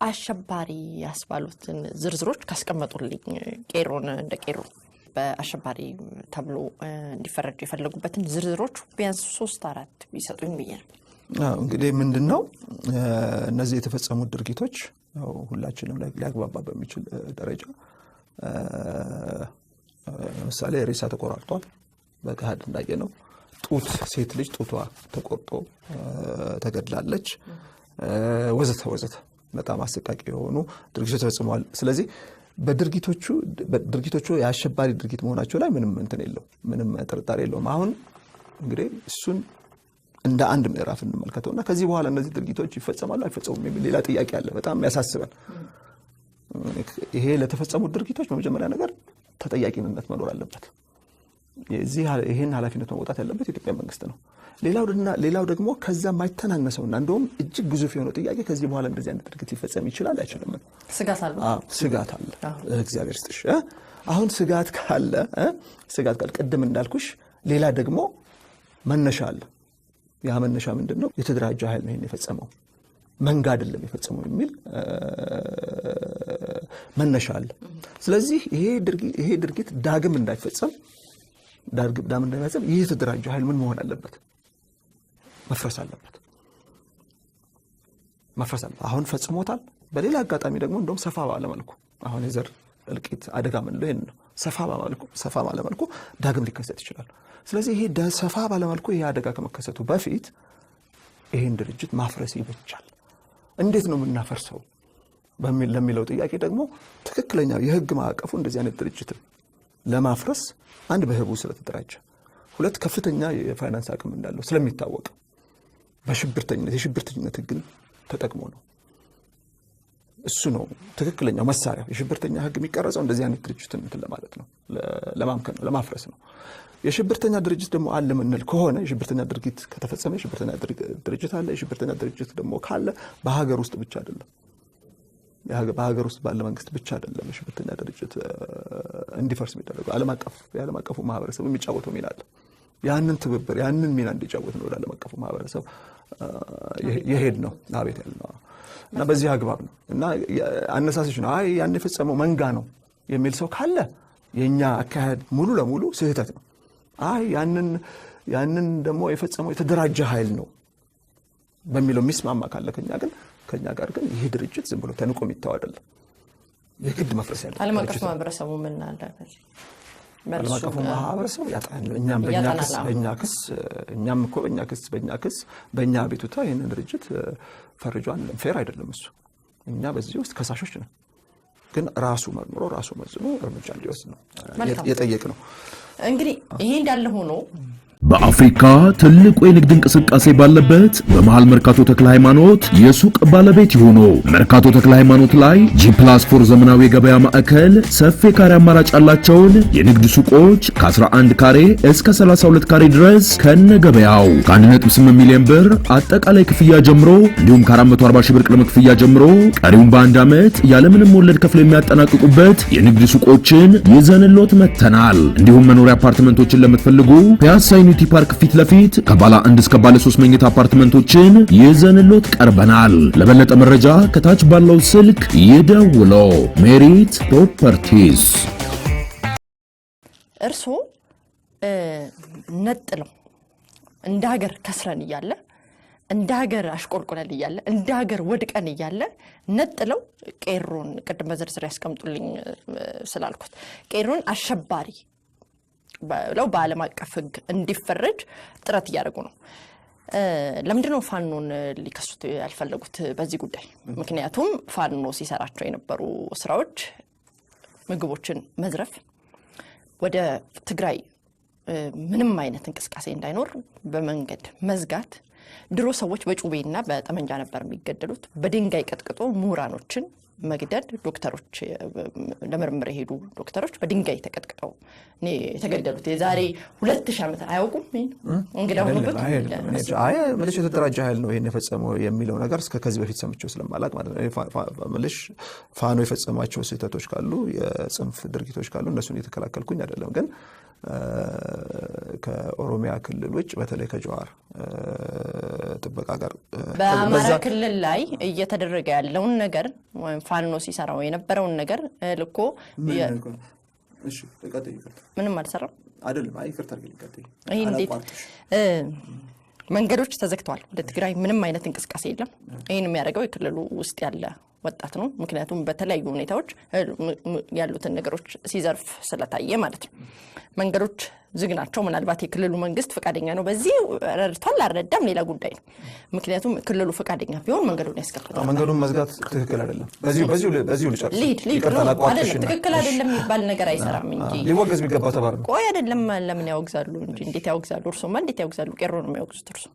አሸባሪ ያስባሉትን ዝርዝሮች ካስቀመጡልኝ ቄሮን እንደ ቄሮ በአሸባሪ ተብሎ እንዲፈረጁ የፈለጉበትን ዝርዝሮች ቢያንስ 3-4 ቢሰጡኝ ብዬ ነው። እንግዲህ ምንድነው እነዚህ የተፈጸሙት ድርጊቶች ሁላችንም ሊያግባባ በሚችል ደረጃ ለምሳሌ ሬሳ ተቆራርጧል፣ በገሃድ እንዳየነው ጡት፣ ሴት ልጅ ጡቷ ተቆርጦ ተገድላለች፣ ወዘተ በጣም አሰቃቂ የሆኑ ድርጊቶች ተፈጽመዋል። ስለዚህ በድርጊቶቹ የአሸባሪ ድርጊት መሆናቸው ላይ ምንም እንትን የለው፣ ምንም ጥርጣሬ የለውም። አሁን እንግዲህ እሱን እንደ አንድ ምዕራፍ እንመልከተውና ከዚህ በኋላ እነዚህ ድርጊቶች ይፈጸማሉ አይፈጸሙም የሚል ሌላ ጥያቄ አለ፣ በጣም ያሳስባል። ይሄ ለተፈጸሙት ድርጊቶች በመጀመሪያ ነገር ተጠያቂነት መኖር አለበት። ይህን ኃላፊነት መውጣት ያለበት የኢትዮጵያ መንግስት ነው። ሌላው ደግሞ ከዛ ማይተናነሰውና እንደውም እጅግ ግዙፍ የሆነው ጥያቄ ከዚህ በኋላ እንደዚህ አይነት ድርጊት ሊፈጸም ይችላል አይችልም? ስጋት አለ። እግዚአብሔር ይስጥሽ። አሁን ስጋት ካለ ቅድም እንዳልኩሽ ሌላ ደግሞ መነሻ አለ። ያ መነሻ ምንድነው? የተደራጀ ኃይል ነው ይሄን የፈጸመው፣ መንጋ አይደለም የፈጸመው የሚል መነሻ አለ። ስለዚህ ይሄ ድርጊት ዳግም እንዳይፈጸም ይህ የተደራጀ ኃይል ምን መሆን አለበት? መፍረስ አለበት። አሁን ፈጽሞታል። በሌላ አጋጣሚ ደግሞ እንደውም ሰፋ ባለ መልኩ አሁን የዘር እልቂት አደጋ ምን ነው? ይሄን ነው ሰፋ ባለ መልኩ ዳግም ሊከሰት ይችላል። ስለዚህ ይሄ ሰፋ ባለ መልኩ ይሄ አደጋ ከመከሰቱ በፊት ይሄን ድርጅት ማፍረስ ይበጃል። እንዴት ነው የምናፈርሰው ለሚለው ጥያቄ ደግሞ ትክክለኛው የህግ ማዕቀፉ እንደዚህ አይነት ድርጅትን ለማፍረስ አንድ በህቡ ስለተደራጀ፣ ሁለት ከፍተኛ የፋይናንስ አቅም እንዳለው ስለሚታወቅ የሽብርተኝነት ህግን ተጠቅሞ ነው። እሱ ነው ትክክለኛው መሳሪያ። የሽብርተኛ ህግ የሚቀረጸው እንደዚህ አይነት ድርጅትን እንትን ለማለት ነው፣ ለማምከን ነው፣ ለማፍረስ ነው። የሽብርተኛ ድርጅት ደግሞ አለ ምንል ከሆነ የሽብርተኛ ድርጊት ከተፈጸመ የሽብርተኛ ድርጅት አለ። የሽብርተኛ ድርጅት ደግሞ ካለ በሀገር ውስጥ ብቻ አይደለም፣ በሀገር ውስጥ ባለ መንግስት ብቻ አይደለም የሽብርተኛ ድርጅት እንዲፈርስ የሚደረገው። የዓለም አቀፉ ማህበረሰብ የሚጫወተው ሚና አለ። ያንን ትብብር ያንን ሚና እንዲጫወት ነው ወደ ዓለም አቀፉ ማህበረሰብ የሄድ ነው አቤት ያለ ነው። እና በዚህ አግባብ ነው እና አነሳስሽ ነው ያን የፈጸመው መንጋ ነው የሚል ሰው ካለ የኛ አካሄድ ሙሉ ለሙሉ ስህተት ነው። ያንን ደግሞ የፈጸመው የተደራጀ ኃይል ነው በሚለው የሚስማማ ካለ ከኛ ጋር ግን ይሄ ድርጅት ዝም ብሎ ተንቆ የሚተው አይደለም፣ የግድ መፍረስ ያለበት። ዓለም አቀፍ ማህበረሰቡ ምን አለበት? ዓለም አቀፉ ማህበረሰብ ያጣን በእኛ ክስ በእኛ ቤቱታ ይሄንን ድርጅት ፈርጇን ፌር አይደለም እሱ። እኛ በዚህ ውስጥ ከሳሾች ነን፣ ግን ራሱ መርምሮ ራሱ መዝኖ እርምጃ እንዲወስድ ነው የጠየቅ ነው። እንግዲህ ይሄ እንዳለ ሆኖ በአፍሪካ ትልቁ የንግድ እንቅስቃሴ ባለበት በመሃል መርካቶ ተክለ ሃይማኖት የሱቅ ባለቤት ይሁኑ። መርካቶ ተክለ ሃይማኖት ላይ G+4 ዘመናዊ የገበያ ማዕከል ሰፊ ካሬ አማራጭ ያላቸውን የንግድ ሱቆች ከ11 ካሬ እስከ 32 ካሬ ድረስ ከነገበያው ከ1.8 ሚሊዮን ብር አጠቃላይ ክፍያ ጀምሮ እንዲሁም ከ440 ሺህ ብር ቅድመ ክፍያ ጀምሮ ቀሪውን በአንድ ዓመት ያለምንም ወለድ ከፍለው የሚያጠናቅቁበት የንግድ ሱቆችን ይዘንሎት መተናል። እንዲሁም መኖሪያ አፓርትመንቶችን ለምትፈልጉ ፒያሳ ዩኒቲ ፓርክ ፊት ለፊት ከባለ 1 እስከ ባለ 3 መኝታ አፓርትመንቶችን ይዘንሎት ቀርበናል። ለበለጠ መረጃ ከታች ባለው ስልክ ይደውሉ። ሜሪት ፕሮፐርቲስ። እርሶ ነጥለው እንደ ሀገር ከስረን እያለ እንደ ሀገር አሽቆልቆለን እያለ እንደ ሀገር ወድቀን እያለ ነጥለው ቄሮን ቅድም በዝርዝር ያስቀምጡልኝ ስላልኩት ቄሮን አሸባሪ ብለው በዓለም አቀፍ ህግ እንዲፈረጅ ጥረት እያደረጉ ነው። ለምንድነው ፋኖን ሊከሱት ያልፈለጉት በዚህ ጉዳይ? ምክንያቱም ፋኖ ሲሰራቸው የነበሩ ስራዎች ምግቦችን መዝረፍ፣ ወደ ትግራይ ምንም አይነት እንቅስቃሴ እንዳይኖር በመንገድ መዝጋት፣ ድሮ ሰዎች በጩቤና በጠመንጃ ነበር የሚገደሉት፣ በድንጋይ ቀጥቅጦ ምሁራኖችን መግደል፣ ዶክተሮች ለምርምር የሄዱ ዶክተሮች በድንጋይ ተቀጥቅጠው የተገደሉት የዛሬ 2000 ዓመት አያውቁም። እንግዲህ ምልሽ የተደራጀ ኃይል ነው ይሄን የፈጸመው የሚለው ነገር ከዚህ በፊት ሰምቼው ስለማላቅ ማለት ነው። ምልሽ ፋኖ የፈጸማቸው ስህተቶች ካሉ የጽንፍ ድርጊቶች ካሉ እነሱን እየተከላከልኩኝ አይደለም። ግን ከኦሮሚያ ክልል ውጭ በተለይ ከጀዋር ጥበቃ ጋር በአማራ ክልል ላይ እየተደረገ ያለውን ነገር ፋኖ ሲሰራው የነበረውን ነገር ልኮ ምንም አልሰራም አይደለም። ይቅርታ አድርግልኝ። ይሄ እንዴት መንገዶች ተዘግተዋል። ወደ ትግራይ ምንም አይነት እንቅስቃሴ የለም። ይሄን የሚያደርገው የክልሉ ውስጥ ያለ ወጣት ነው። ምክንያቱም በተለያዩ ሁኔታዎች ያሉትን ነገሮች ሲዘርፍ ስለታየ ማለት ነው። መንገዶች ዝግ ናቸው። ምናልባት የክልሉ መንግስት ፈቃደኛ ነው በዚህ ረድቷል አልረዳም ሌላ ጉዳይ ነው። ምክንያቱም ክልሉ ፈቃደኛ ቢሆን መንገዱን ያስከፍታል። መንገዱን መዝጋት ትክክል አይደለም። በዚሁ ልጨርስ። አይደለም ትክክል አይደለም የሚባል ነገር አይሰራም እንጂ ሊወገዝ ቢገባ ተባረ ቆይ አይደለም። ለምን ያወግዛሉ እንጂ እንዴት ያወግዛሉ? እርሶማ እንዴት ያወግዛሉ? ቄሮ ነው የሚያወግዙት። እርሶ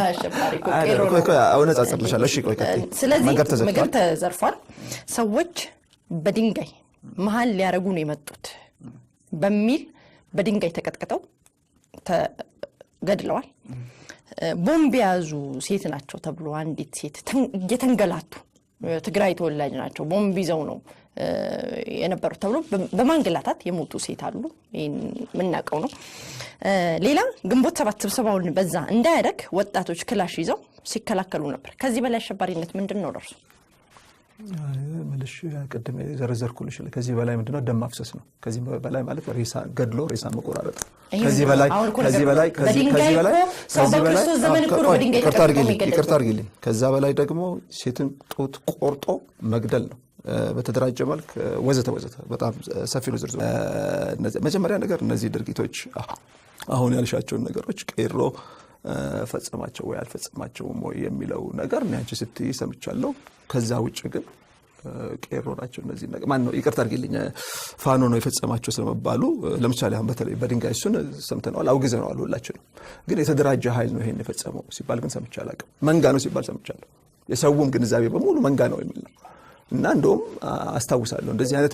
አሸባሪ ቄሮ ነው። እውነት አጽድልሻለሁ። እሺ ቆይ ቀጥይ። ስለዚህ ምግብ ተዘርፏል። ሰዎች በድንጋይ መሀል ሊያረጉ ነው የመጡት በሚል በድንጋይ ተቀጥቅጠው ገድለዋል። ቦምብ ያዙ ሴት ናቸው ተብሎ አንዲት ሴት እየተንገላቱ ትግራይ ተወላጅ ናቸው ቦምብ ይዘው ነው የነበሩት ተብሎ በማንገላታት የሞቱ ሴት አሉ። ይሄን ምናቀው ነው። ሌላ ግንቦት 7 ስብሰባውን በዛ እንዳያደግ ወጣቶች ክላሽ ይዘው ሲከላከሉ ነበር። ከዚህ በላይ አሸባሪነት ምንድነው ደርሶ መልሽ ቀደም ዘረዘርኩልሽ ከዚህ በላይ ምንድነው ደም ማፍሰስ ነው። ከዚህ በላይ ማለት ሬሳ ገድሎ ሬሳ መቆራረጥ ከዚህ በላይ ይቅርታ አድርጊልኝ ከዛ በላይ ደግሞ ሴትን ጡት ቆርጦ መግደል ነው በተደራጀ መልክ ወዘተ በጣም ሰፊ ነው ዝርዝሩ። መጀመሪያ ነገር እነዚህ ድርጊቶች አሁን ያልሻቸው ነገሮች ቄሮ ፈጸማቸው ወይ አልፈጸማቸው ወይ የሚለው ነገር ነው አንቺ ስትይ ሰምቻለሁ። ከዛ ውጭ ግን ቄሮ ናቸው እነዚህ ነገር ማን ነው ይቅርታ አድርጊልኝ ፋኖ ነው የፈጸማቸው ስለመባሉ ለምሳሌ አሁን በተለይ በድንጋይ እሱን ሰምተናል አውግዘናል ሁላችንም። ግን የተደራጀ ኃይል ነው ይሄን የፈጸመው ሲባል ግን ሰምቻ አላውቅም። መንጋ ነው ሲባል ሰምቻለሁ። የሰውም ግንዛቤ በሙሉ መንጋ ነው የሚል ነው እና እንደውም አስታውሳለሁ እንደዚህ አይነት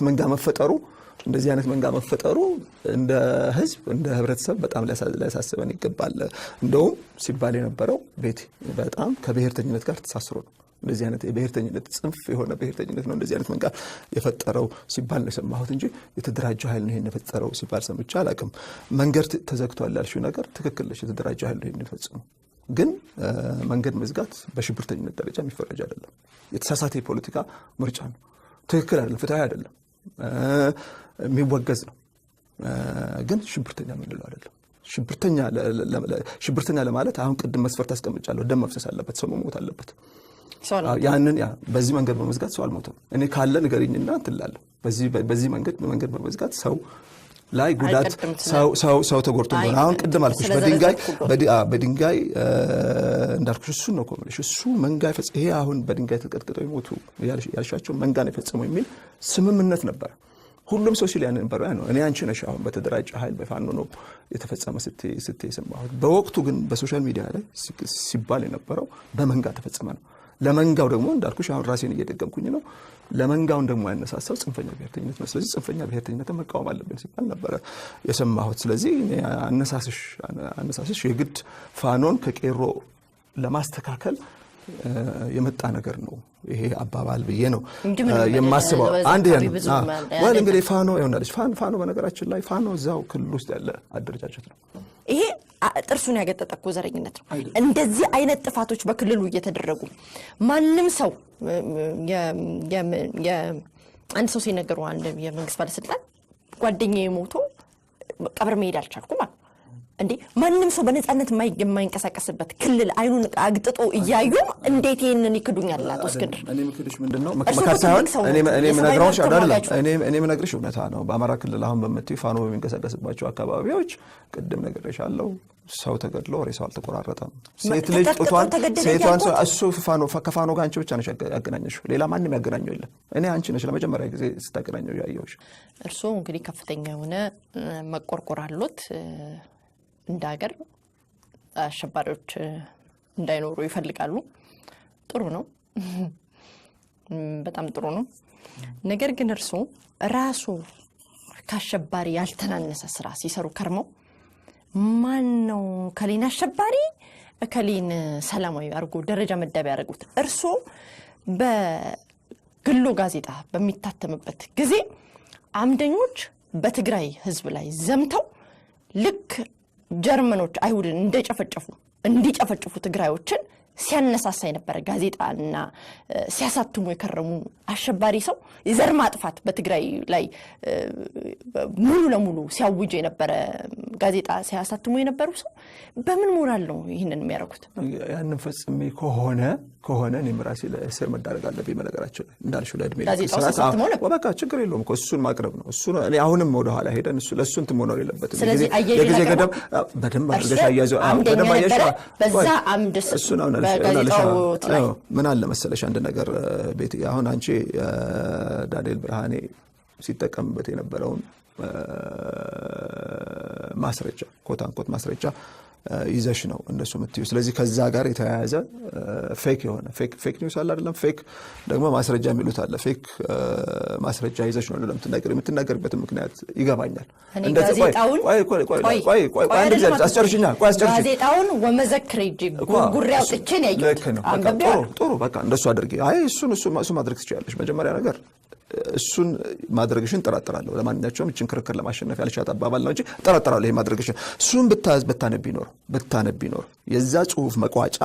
መንጋ መፈጠሩ እንደ ህዝብ እንደ ህብረተሰብ በጣም ሊያሳስበን ይገባል። እንደውም ሲባል የነበረው ቤት በጣም ከብሔርተኝነት ጋር ተሳስሮ ነው እንደዚህ አይነት የብሔርተኝነት ጽንፍ የሆነ ብሔርተኝነት ነው እንደዚህ አይነት መንጋ የፈጠረው ሲባል ነው የሰማሁት እንጂ የተደራጀ ኃይል ነው ይሄን የፈጠረው ሲባል ሰምቼ አላውቅም። መንገድ ተዘግቷል ያልሽው ነገር ትክክል ነሽ። የተደራጀ ኃይል ነው ይሄን የፈጸመው። ግን መንገድ መዝጋት በሽብርተኝነት ደረጃ የሚፈረጅ አይደለም። የተሳሳተ የፖለቲካ ምርጫ ነው። ትክክል አይደለም፣ ፍትሃዊ አይደለም፣ የሚወገዝ ነው። ግን ሽብርተኛ የምንለው አይደለም። ሽብርተኛ ለማለት አሁን ቅድም መስፈርት አስቀምጫለሁ። ደም መፍሰስ አለበት፣ ሰው መሞት አለበት። ያንን በዚህ መንገድ በመዝጋት ሰው አልሞተም። እኔ ካለ ንገሪኝና እንትላለሁ። በዚህ መንገድ በመዝጋት ሰው ላይ ጉዳት ሰው ተጎድቶ ነው። አሁን ቅድም አልኩሽ በድንጋይ እንዳልኩሽ እሱ ነው ኮምልሽ እሱ መንጋ ይፈጽ ይሄ አሁን በድንጋይ ተቀጥቅጠው ይሞቱ ያልሻቸው መንጋ ነው የፈጸመው የሚል ስምምነት ነበር። ሁሉም ሰው ሲል ያንን ነበር ነው። እኔ አንቺ ነሽ አሁን በተደራጀ ኃይል በፋኖ ነው የተፈጸመ ስትይ ሰማሁት። በወቅቱ ግን በሶሻል ሚዲያ ላይ ሲባል የነበረው በመንጋ ተፈጸመ ነው። ለመንጋው ደግሞ እንዳልኩሽ አሁን ራሴን እየደገምኩኝ ነው። ለመንጋውን ደግሞ ያነሳሳው ጽንፈኛ ብሔርተኝነት ነው። ስለዚህ ጽንፈኛ ብሔርተኝነትን መቃወም አለብን ሲባል ነበር የሰማሁት። ስለዚህ አነሳስሽ የግድ ፋኖን ከቄሮ ለማስተካከል የመጣ ነገር ነው ይሄ አባባል ብዬ ነው የማስበው። አንድ ያን ወይ እንግዲህ ፋኖ ይሆናልሽ ፋኖ በነገራችን ላይ ፋኖ እዛው ክልል ውስጥ ያለ አደረጃጀት ነው። ይሄ ጥርሱን ያገጠጠ ዘረኝነት ነው። እንደዚህ አይነት ጥፋቶች በክልሉ እየተደረጉ ማንም ሰው አንድ ሰው ሲነገሩ አንድ የመንግስት ባለስልጣን ጓደኛዬ ሞቶ ቀብር መሄድ አልቻልኩም ማለት እንዴ ማንም ሰው በነጻነት የማይንቀሳቀስበት ክልል አይኑን አግጥጦ እያዩ እንዴት ይሄንን ይክዱኛል? አቶ እስክንድር እኔ ምክድሽ ምንድነው መከሳሳውን እኔ ምነግራውሽ አይደለም እኔ ምነግርሽ እውነታ ነው። በአማራ ክልል አሁን በመጥተው ፋኖ በሚንቀሳቀስባቸው አካባቢዎች ቅድም ነግሬሻለሁ ሰው ተገድሎ ሬሳው አልተቆራረጠም። ሴት ልጅ ጡቷን እሱ ከፋኖ ጋር አንቺ ብቻ ነሽ ያገናኘሽው፣ ሌላ ማንም ያገናኘው የለም። እኔ አንቺ ነሽ ለመጀመሪያ ጊዜ ስታገናኘው ያየሁሽ። እርስዎ እንግዲህ ከፍተኛ የሆነ መቆርቆር አሉት። እንደ ሀገር አሸባሪዎች እንዳይኖሩ ይፈልጋሉ። ጥሩ ነው፣ በጣም ጥሩ ነው። ነገር ግን እርስዎ ራሱ ከአሸባሪ ያልተናነሰ ስራ ሲሰሩ ከርመው ማን ነው ከሌን አሸባሪ ከሌን ሰላማዊ አርጎ ደረጃ መደብ ያደረጉት? እርስዎ በግሎ ጋዜጣ በሚታተምበት ጊዜ አምደኞች በትግራይ ህዝብ ላይ ዘምተው ልክ ጀርመኖች አይሁድን እንዲጨፈጭፉ ትግራዮችን ሲያነሳሳ የነበረ ጋዜጣና ሲያሳትሙ የከረሙ አሸባሪ ሰው የዘር ማጥፋት በትግራይ ላይ ሙሉ ለሙሉ ሲያውጅ የነበረ ጋዜጣ ሲያሳትሙ የነበሩ ሰው በምን ሞራል ነው ይሄንን የሚያደርጉት? ያንን ፈጽሜ ከሆነ እኔም ራሴ ለእስር መዳረግ አለብኝ። መነገራችን እንዳልሽው ለእድሜ በቃ ችግር የለውም እኮ እሱን ማቅረብ ነው። እሱ እኔ አሁንም ወደ ኋላ ሄደን ለእሱ እንትን መሆን የለበትም። ስለዚህ የጊዜ ገደብ በደንብ አድርገሽ አያይዘው በደንብ አያይዘው በዛ አምድስ እሱን ምን አለ መሰለሽ አንድ ነገር ቤት አሁን አንቺ ዳንኤል ብርሃኔ ሲጠቀምበት የነበረውን ማስረጃ ኮታንኮት ማስረጃ ይዘሽ ነው እንደሱ የምትዩ። ስለዚህ ከዛ ጋር የተያያዘ ፌክ የሆነ ፌክ ኒውስ አለ አይደለም። ፌክ ደግሞ ማስረጃ የሚሉት አለ። ፌክ ማስረጃ ይዘሽ ነው የምትናገርበት ምክንያት ይገባኛል። እንደዚህ ጋዜጣውን ወመዘክር ጉሬ አውጥቼ ነው ያየሁት። ጥሩ በቃ እንደሱ አድርጊ። አይ እሱ ማድረግ ትችላለሽ። መጀመሪያ ነገር እሱን ማድረግሽን ጠራጥራለሁ። ለማንኛውም እቺን ክርክር ለማሸነፍ ያልሻት አባባል ነው እንጂ ጠራጥራለሁ ይሄ ማድረግሽን። እሱን ብታነቢ ኖር የዛ ጽሁፍ መቋጫ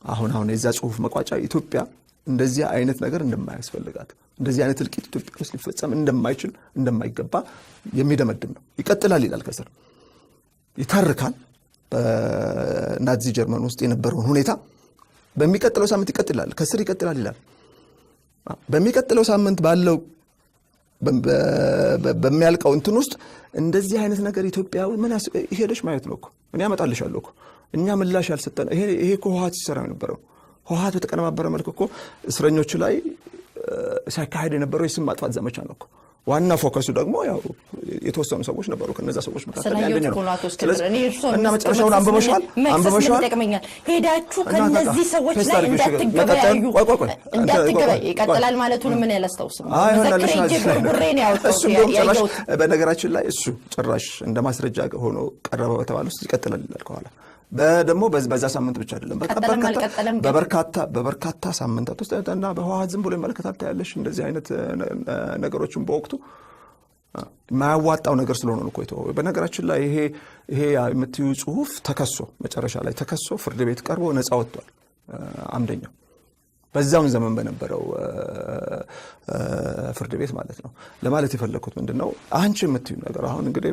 አሁን የዛ ጽሁፍ መቋጫ ኢትዮጵያ እንደዚህ አይነት ነገር እንደማያስፈልጋት፣ እንደዚህ አይነት እልቂት ኢትዮጵያ ውስጥ ሊፈጸም እንደማይችል እንደማይገባ የሚደመድም ነው። ይቀጥላል ይላል፣ ከስር ይተርካል። በናዚ ጀርመን ውስጥ የነበረውን ሁኔታ በሚቀጥለው ሳምንት ይቀጥላል፣ ከስር ይቀጥላል ይላል። በሚቀጥለው ሳምንት ባለው በሚያልቀው እንትን ውስጥ እንደዚህ አይነት ነገር ኢትዮጵያ ምን ሄደሽ ማየት ነው እኮ። እኔ አመጣልሻለሁ እኮ እኛ ምላሽ ያልሰጠን ይሄ እኮ ህወሓት ሲሰራ የነበረው ህወሓት በተቀነባበረ መልኩ እኮ እስረኞች ላይ ሲያካሄድ የነበረው የስም ማጥፋት ዘመቻ ነው እኮ። ዋና ፎከሱ ደግሞ ያው የተወሰኑ ሰዎች ነበሩ። ከነዛ ሰዎች መካከል ያንደኛ ነው። እና መጨረሻውን አንበበሻል ይጠቅመኛል። ሄዳችሁ ከነዚህ ሰዎች ላይ እንዳትገበያዩ ይቀጥላል ማለቱን ምን ያላስታውስም። በነገራችን ላይ እሱ ጭራሽ እንደ ማስረጃ ሆኖ ቀረበ በተባለ ውስጥ ይቀጥላል ይላል ከኋላ። ደግሞ በዛ ሳምንት ብቻ አይደለም በበርካታ ሳምንታት ውስጥ እና በህወሓት ዝም ብሎ ይመለከታል ታያለሽ። እንደዚህ አይነት ነገሮችን በወቅቱ ማያዋጣው ነገር ስለሆነ ነው ቆይቶ። በነገራችን ላይ ይሄ የምትዩ ጽሁፍ መጨረሻ ላይ ተከሶ ፍርድ ቤት ቀርቦ ነፃ ወጥቷል አምደኛው። በዛውን ዘመን በነበረው ፍርድ ቤት ማለት ነው። ለማለት የፈለኩት ምንድነው አንቺ የምትዩ ነገር አሁን እንግዲህ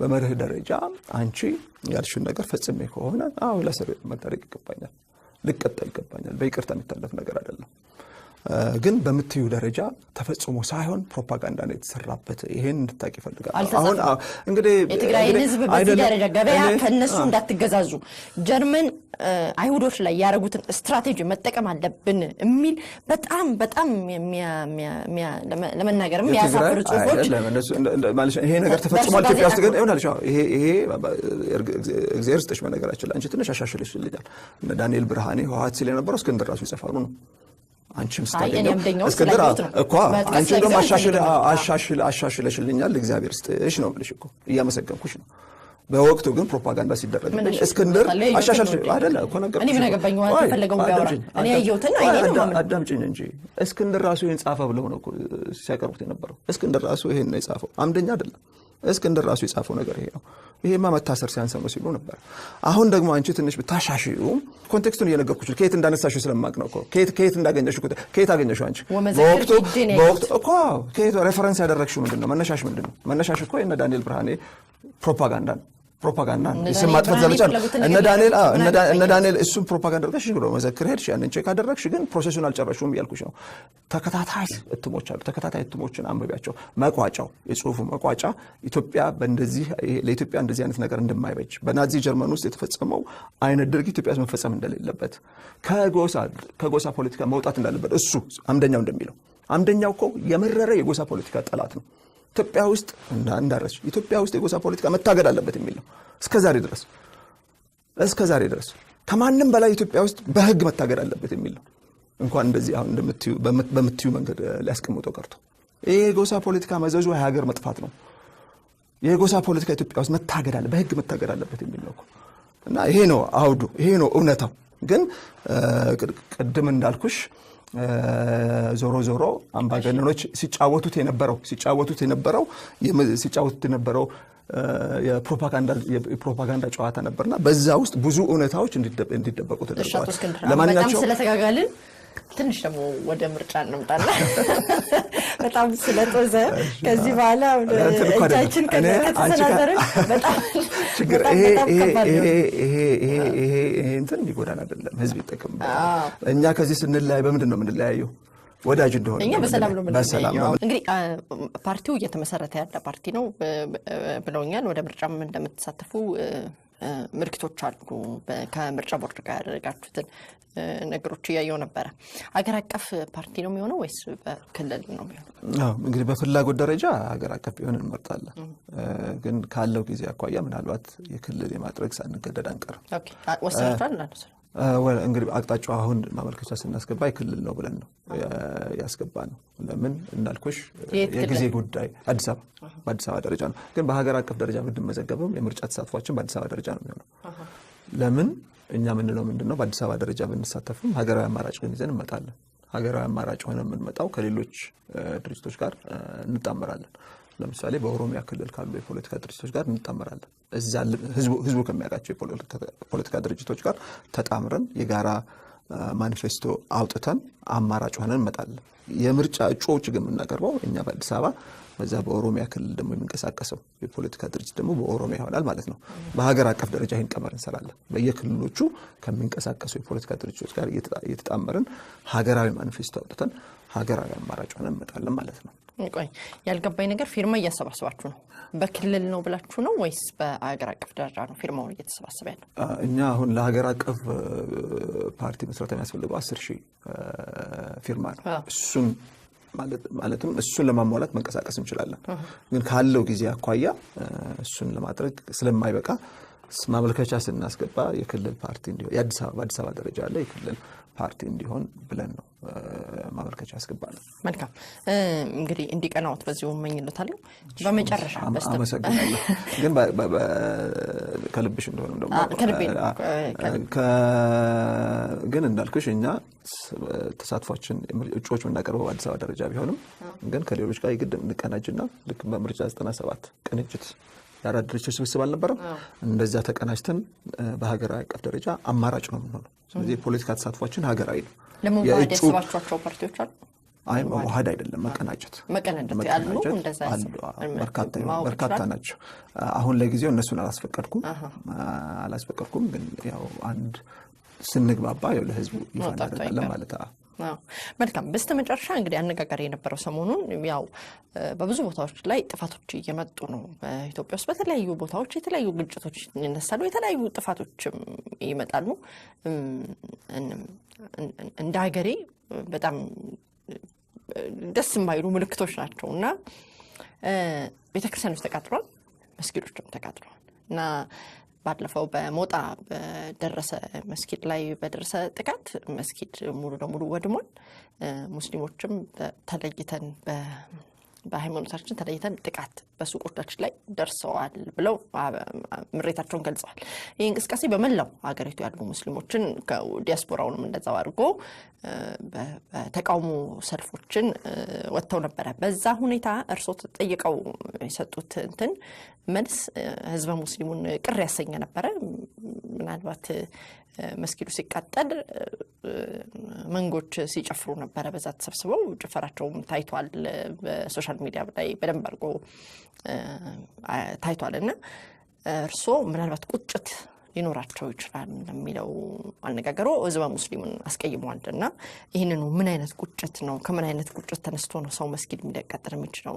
በመርህ ደረጃ አንቺ ያልሽውን ነገር ፈጽሜ ከሆነ ለእስር መዳረግ ይገባኛል፣ ልቀጣ ይገባኛል። በይቅርታ የሚታለፍ ነገር አይደለም። ግን በምትዩ ደረጃ ተፈጽሞ ሳይሆን ፕሮፓጋንዳ ነው የተሰራበት። ይሄን እንድታቂ ይፈልጋል። አሁን እንግዲህ የትግራይን ህዝብ በዚህ ደረጃ ገበያ ከነሱ እንዳትገዛዙ ጀርመን አይሁዶች ላይ ያረጉትን ስትራቴጂ መጠቀም አለብን የሚል በጣም ለመናገር የሚያሳፍሩ ጽሁፎች ይሄ ነገር ተፈጽሟል ኢትዮጵያ ውስጥ። ግን ይሆናል ይሄ እግዚአብሔር ስጥሽ በነገራችን ላይ አንቺ ትንሽ አሻሽልሽልኛል። እነ ዳንኤል ብርሃኔ ህወሓት ሲል የነበረው እስክንድር ራሱ ይጽፋሉ ነው። አንቺም ስታገኘው እስክንድር እኮ አንቺ ደግሞ አሻሽለሽልኛል እግዚአብሔር ስጥሽ ነው የምልሽ እኮ እያመሰገንኩሽ ነው። በወቅቱ ግን ፕሮፓጋንዳ ሲደረግ እስክንድር አሻሽልሽ አይደለ እኮ ነገር እኔ በነገባኝ ማለት ተፈለገው ቢያወራ እኔ ያየሁትን አይኔ ነው አዳምጪኝ እንጂ እስክንድር ራሱ ይሄን ጻፈ ብለው ነው እኮ ሲያቀርቡት የነበረው። እስክንድር ራሱ ይሄን ነው የጻፈው፣ አምደኛ አይደለም። እስክንድር ራሱ የጻፈው ነገር ይሄ ነው። ይሄማ መታሰር ሲያንሰው ነው ሲሉ ነበር። አሁን ደግሞ አንቺ ትንሽ ብታሻሽዩ ኮንቴክስቱን እየነገርኩሽ ከየት እንዳነሳሽው ስለማቅ ነው እኮ ከየት እንዳገኘሽው ከየት አገኘሽው አንቺ በወቅቱ እኮ ከየት ሬፈረንስ ያደረግሽው ምንድነው? መነሻሽ ምንድነው? መነሻሽ እኮ የእነ ዳንኤል ብርሃኔ ፕሮፓጋንዳ የስም ማጥፋት ዘመቻ ነው። እነ ዳንኤል እሱም ፕሮፓጋንዳ አድርገሽ ብሎ መዘክር ሄድሽ። ያንን ቼክ አደረግሽ፣ ግን ፕሮሰሱን አልጨረሽውም እያልኩሽ ነው። ተከታታይ እትሞች አሉ። ተከታታይ እትሞችን አንብቢያቸው። መቋጫው የጽሁፉ መቋጫ ለኢትዮጵያ እንደዚህ አይነት ነገር እንደማይበጅ፣ በናዚ ጀርመን ውስጥ የተፈጸመው አይነት ድርጊት ኢትዮጵያ ውስጥ መፈጸም እንደሌለበት፣ ከጎሳ ፖለቲካ መውጣት እንዳለበት እሱ አምደኛው እንደሚለው። አምደኛው እኮ የመረረ የጎሳ ፖለቲካ ጠላት ነው። ኢትዮጵያ ውስጥ እንዳረች ኢትዮጵያ ውስጥ የጎሳ ፖለቲካ መታገድ አለበት የሚል ነው። እስከዛሬ ድረስ ከማንም በላይ ኢትዮጵያ ውስጥ በህግ መታገድ አለበት የሚል ነው። እንኳን እንደዚህ አሁን በምትዩ መንገድ ሊያስቀምጠው ቀርቶ ይሄ የጎሳ ፖለቲካ መዘዙ የሀገር መጥፋት ነው። የጎሳ ፖለቲካ ኢትዮጵያ ውስጥ በህግ መታገድ አለበት የሚል ነው እና ይሄ ነው አውዱ፣ ይሄ ነው እውነታው። ግን ቅድም እንዳልኩሽ ዞሮ አምባገነኖች ሲጫወቱት የነበረው የፕሮፓጋንዳ ጨዋታ ነበርና በዛ ውስጥ ብዙ እውነታዎች እንዲደበቁ ተደርጓል። ለማንኛውም ስለተጋጋልን ትንሽ ደግሞ ወደ ምርጫ እንምጣና በጣም ስለጦዘ ከዚህ በኋላ እጃችን ከተሰናዘርን በጣም ችግር ይሄ እንትን ሊጎዳን አይደለም፣ ህዝብ ይጠቀምበታል። እኛ ከዚህ ስንለያይ በምንድን ነው የምንለያየው? ወዳጅ እንደሆነ እኛ በሰላም ነው የምንለያየው። እንግዲህ ፓርቲው እየተመሰረተ ያለ ፓርቲ ነው ብለውኛል። ወደ ምርጫም እንደምትሳተፉ ምልክቶች አሉ ከምርጫ ቦርድ ጋር ያደረጋችሁትን ነገሮች ያየው ነበር ሀገር አቀፍ ፓርቲ ነው የሚሆነው ወይስ በክልል ነው የሚሆነው? እንግዲህ በፍላጎት ደረጃ ሀገር አቀፍ ቢሆን እንመርጣለን ግን ካለው ጊዜ አኳያ ምናልባት የክልል የማድረግ ሳንገደድ አንቀርም። ኦኬ ወሰናችኋል እንግዲህ አቅጣጫው አሁን ማመልከቻ ስናስገባ የክልል ነው ብለን ነው ያስገባ ነው። ለምን እንዳልኩሽ የጊዜ ጉዳይ አዲስ አበባ ደረጃ ነው ግን በሀገር አቀፍ ደረጃ ብንመዘገብም የምርጫ ተሳትፏችን በአዲስ አበባ ደረጃ ነው የሚሆነው። ለምን እኛ ምንለው ምንድነው በአዲስ አበባ ደረጃ ብንሳተፍም ሀገራዊ አማራጭ ይዘን እንመጣለን። ሀገራዊ አማራጭ ሆነ የምንመጣው ከሌሎች ድርጅቶች ጋር እንጣመራለን። ለምሳሌ በኦሮሚያ ክልል ካሉ የፖለቲካ ድርጅቶች ጋር እንጣመራለን። እዛ ህዝቡ ከሚያውቃቸው የፖለቲካ ድርጅቶች ጋር ተጣምረን የጋራ ማኒፌስቶ አውጥተን አማራጭ ሆነን እንመጣለን። የምርጫ እጩዎች ግን የምናቀርበው እኛ በአዲስ አበባ በዛ በኦሮሚያ ክልል ደግሞ የሚንቀሳቀሰው የፖለቲካ ድርጅት ደግሞ በኦሮሚያ ይሆናል ማለት ነው። በሀገር አቀፍ ደረጃ ይህን ቀመር እንሰራለን። በየክልሎቹ ከሚንቀሳቀሱ የፖለቲካ ድርጅቶች ጋር እየተጣመርን ሀገራዊ ማኒፌስቶ አውጥተን ሀገራዊ አማራጭ ሆነን እንመጣለን ማለት ነው። ቆይ ያልገባኝ ነገር ፊርማ እያሰባሰባችሁ ነው በክልል ነው ብላችሁ ነው ወይስ በሀገር አቀፍ ደረጃ ነው ፊርማውን እየተሰባሰበ ያለው? እኛ አሁን ለሀገር አቀፍ ፓርቲ መስራት የሚያስፈልገው 10,000 ፊርማ ነው። እሱን ማለትም እሱን ለማሟላት መንቀሳቀስ እንችላለን ግን ካለው ጊዜ አኳያ እሱን ለማድረግ ስለማይበቃ ማመልከቻ ስናስገባ የክልል ፓርቲ እንዲሆን በአዲስ አበባ ደረጃ ያለ የክልል ፓርቲ እንዲሆን ብለን ነው ማመልከቻ ያስገባነው። መልካም እንግዲህ እንዲቀናውት በዚሁ መኝነታለሁ። በመጨረሻ አመሰግናለሁ ግን ከልብሽ እንደሆነ ደግሞ ግን እንዳልኩሽ እኛ ተሳትፏችን እጩዎች የምናቀርበው በአዲስ አበባ ደረጃ ቢሆንም ግን ከሌሎች ጋር የግድ እንቀናጅና ልክ በምርጫ 97 ቅንጅት የአራት ድርጅቶች ስብስብ አልነበረም እንደዛ ተቀናጅተን በሀገራዊ አቀፍ ደረጃ አማራጭ ነው የምንሆነው። ስለዚህ የፖለቲካ ተሳትፏችን ሀገራዊ ነው። ለመዋሃድ ያሰባችኋቸው ፓርቲዎች አሉ? አይ መዋሃድ አይደለም መቀናጀት ያሉ እንደዛ በርካታ ናቸው። አሁን ለጊዜው እነሱን አላስፈቀድኩም ግን ያው አንድ ስንግባባ ያው ለህዝቡ ይፋ እናደርጋለን ማለት ነው። መልካም በስተመጨረሻ እንግዲህ አነጋጋሪ የነበረው ሰሞኑን ያው በብዙ ቦታዎች ላይ ጥፋቶች እየመጡ ነው። በኢትዮጵያ ውስጥ በተለያዩ ቦታዎች የተለያዩ ግጭቶች ይነሳሉ፣ የተለያዩ ጥፋቶችም ይመጣሉ። እንደ ሀገሬ በጣም ደስ የማይሉ ምልክቶች ናቸው እና ቤተክርስቲያኖች ተቃጥሏል፣ መስጊዶችም ተቃጥሏል እና ባለፈው በሞጣ በደረሰ መስጊድ ላይ በደረሰ ጥቃት መስጊድ ሙሉ ለሙሉ ወድሟል። ሙስሊሞችም ተለይተን በሃይማኖታችን ተለይተን ጥቃት በሱቆቻችን ላይ ደርሰዋል ብለው ምሬታቸውን ገልጸዋል። ይህ እንቅስቃሴ በመላው ሀገሪቱ ያሉ ሙስሊሞችን ከዲያስፖራውንም እንደዛው አድርጎ በተቃውሞ ሰልፎችን ወጥተው ነበረ። በዛ ሁኔታ እርስዎ ተጠይቀው የሰጡት መልስ ህዝበ ሙስሊሙን ቅር ያሰኘ ነበረ። ምናልባት መስጊዱ ሲቃጠል መንጎች ሲጨፍሩ ነበረ በዛ ተሰብስበው ጭፈራቸውም ታይቷል። በሶሻል ሚዲያ ላይ በደንብ አድርጎ ታይቷል እና እርስዎ ምናልባት ቁጭት ሊኖራቸው ይችላል የሚለው አነጋገሩ ህዝበ ሙስሊሙን አስቀይሟል እና ይህንኑ ምን አይነት ቁጭት ነው ከምን አይነት ቁጭት ተነስቶ ነው ሰው መስጊድ ሊያቃጥል የሚችለው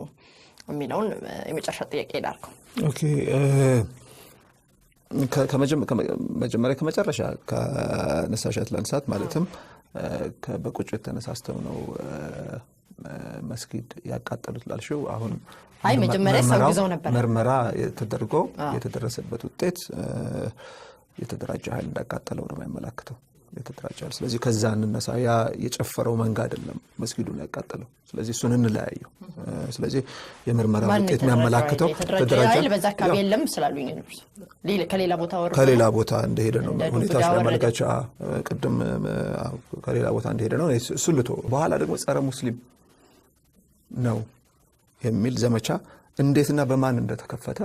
የሚለውን የመጨረሻ ጥያቄ ላድርገው። ኦኬ ከመጀመሪያ ከመጨረሻ ከነሳሻት ላንሳት ማለትም በቁጭት ተነሳስተው ነው መስጊድ ያቃጠሉት ላልሽው አሁን አይ መጀመሪያ ሰው ይዘው ነበር ምርመራ ተደርጎ የተደረሰበት ውጤት የተደራጀ ኃይል እንዳቃጠለው ነው የሚያመለክተው። የተደራጀው ስለዚህ ከዛ እንነሳ ያ የጨፈረው መንጋ አይደለም መስጊዱን ያቃጠለው። ስለዚህ እሱን እንለያየው። ስለዚህ የምርመራ ውጤት የሚያመለክተው ተደራጀ ኃይል በዛ አካባቢ የለም ስላሉኝ ነው ከሌላ ቦታ እንደሄደ ነው ሁኔታው ያመለካቸው። ቅድም ከሌላ ቦታ እንደሄደ ነው እሱን ልቶ በኋላ ደግሞ ጸረ ሙስሊም ነው የሚል ዘመቻ እንዴትና በማን እንደተከፈተ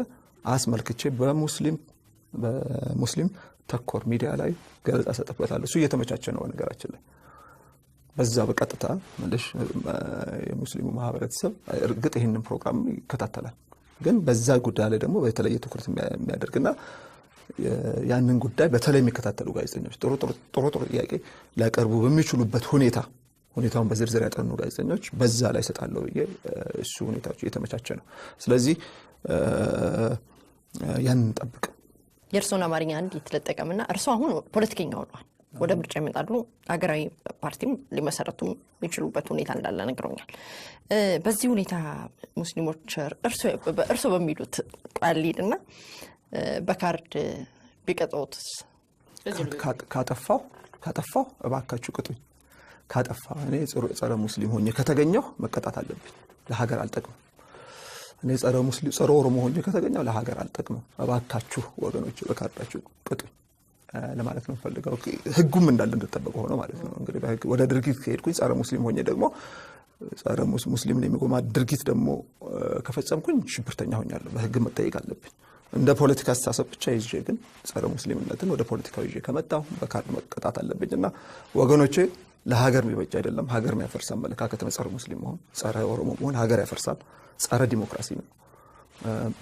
አስመልክቼ በሙስሊም ተኮር ሚዲያ ላይ ገለጻ ሰጥበታለሁ። እሱ እየተመቻቸ ነው ነገራችን ላይ በዛ በቀጥታ ማለት የሙስሊሙ ማህበረሰብ እርግጥ ይሄንን ፕሮግራም ይከታተላል ግን በዛ ጉዳይ ላይ ደግሞ በተለየ ትኩረት የሚያደርግና ያንን ጉዳይ በተለይ የሚከታተሉ ጋዜጠኞች ጥሩ ጥያቄ ሊያቀርቡ በሚችሉበት ሁኔታውን በዝርዝር ያጠኑ ጋዜጠኞች በዛ ላይ ሰጣለው እሱ ሁኔታዎች እየተመቻቸ ነው። ስለዚህ ያንን ጠብቅ የእርሶን አማርኛ አንድ የተለጠቀምና እርሶ አሁን ፖለቲከኛ ሆነዋል። ወደ ምርጫ ይመጣሉ። ሀገራዊ ፓርቲም ሊመሰረቱ የሚችሉበት ሁኔታ እንዳለ ነግረውኛል። በዚህ ሁኔታ ሙስሊሞች እርሶ በሚሉት ቃል ሊድና በካርድ ቢቀጣውትስ? ካጠፋው እባካችሁ ቅጡኝ። ካጠፋው እኔ ጸረ ሙስሊም ሆኜ ከተገኘሁ መቀጣት አለብኝ። ለሀገር አልጠቅምም። እኔ ጸረ ኦሮሞ ሆኜ ከተገኘሁ ለሀገር አልጠቅምም። እባካችሁ ወገኖች በካርዳችሁ ቅጡኝ ለማለት ነው ፈልገው። ህጉም እንዳለ እንደተጠበቀ ሆኖ ማለት ነው። እንግዲህ ወደ ድርጊት ከሄድኩኝ ጸረ ሙስሊም ሆኜ ደግሞ ጸረ ሙስሊምን የሚጎማ ድርጊት ደግሞ ከፈጸምኩኝ ሽብርተኛ ሆኛለሁ። በህግ መጠየቅ አለብኝ። እንደ ፖለቲካ አስተሳሰብ ብቻ ይዤ ግን ጸረ ሙስሊምነትን ወደ ፖለቲካው ይዤ ከመጣሁ በካርድ መቀጣት አለብኝና ወገኖቼ ለሀገር የሚበጅ አይደለም። ሀገር የሚያፈርስ አመለካከት ነው ጸረ ሙስሊም መሆን። ጸረ ኦሮሞ መሆን ሀገር ያፈርሳል። ጸረ ዲሞክራሲ ነው።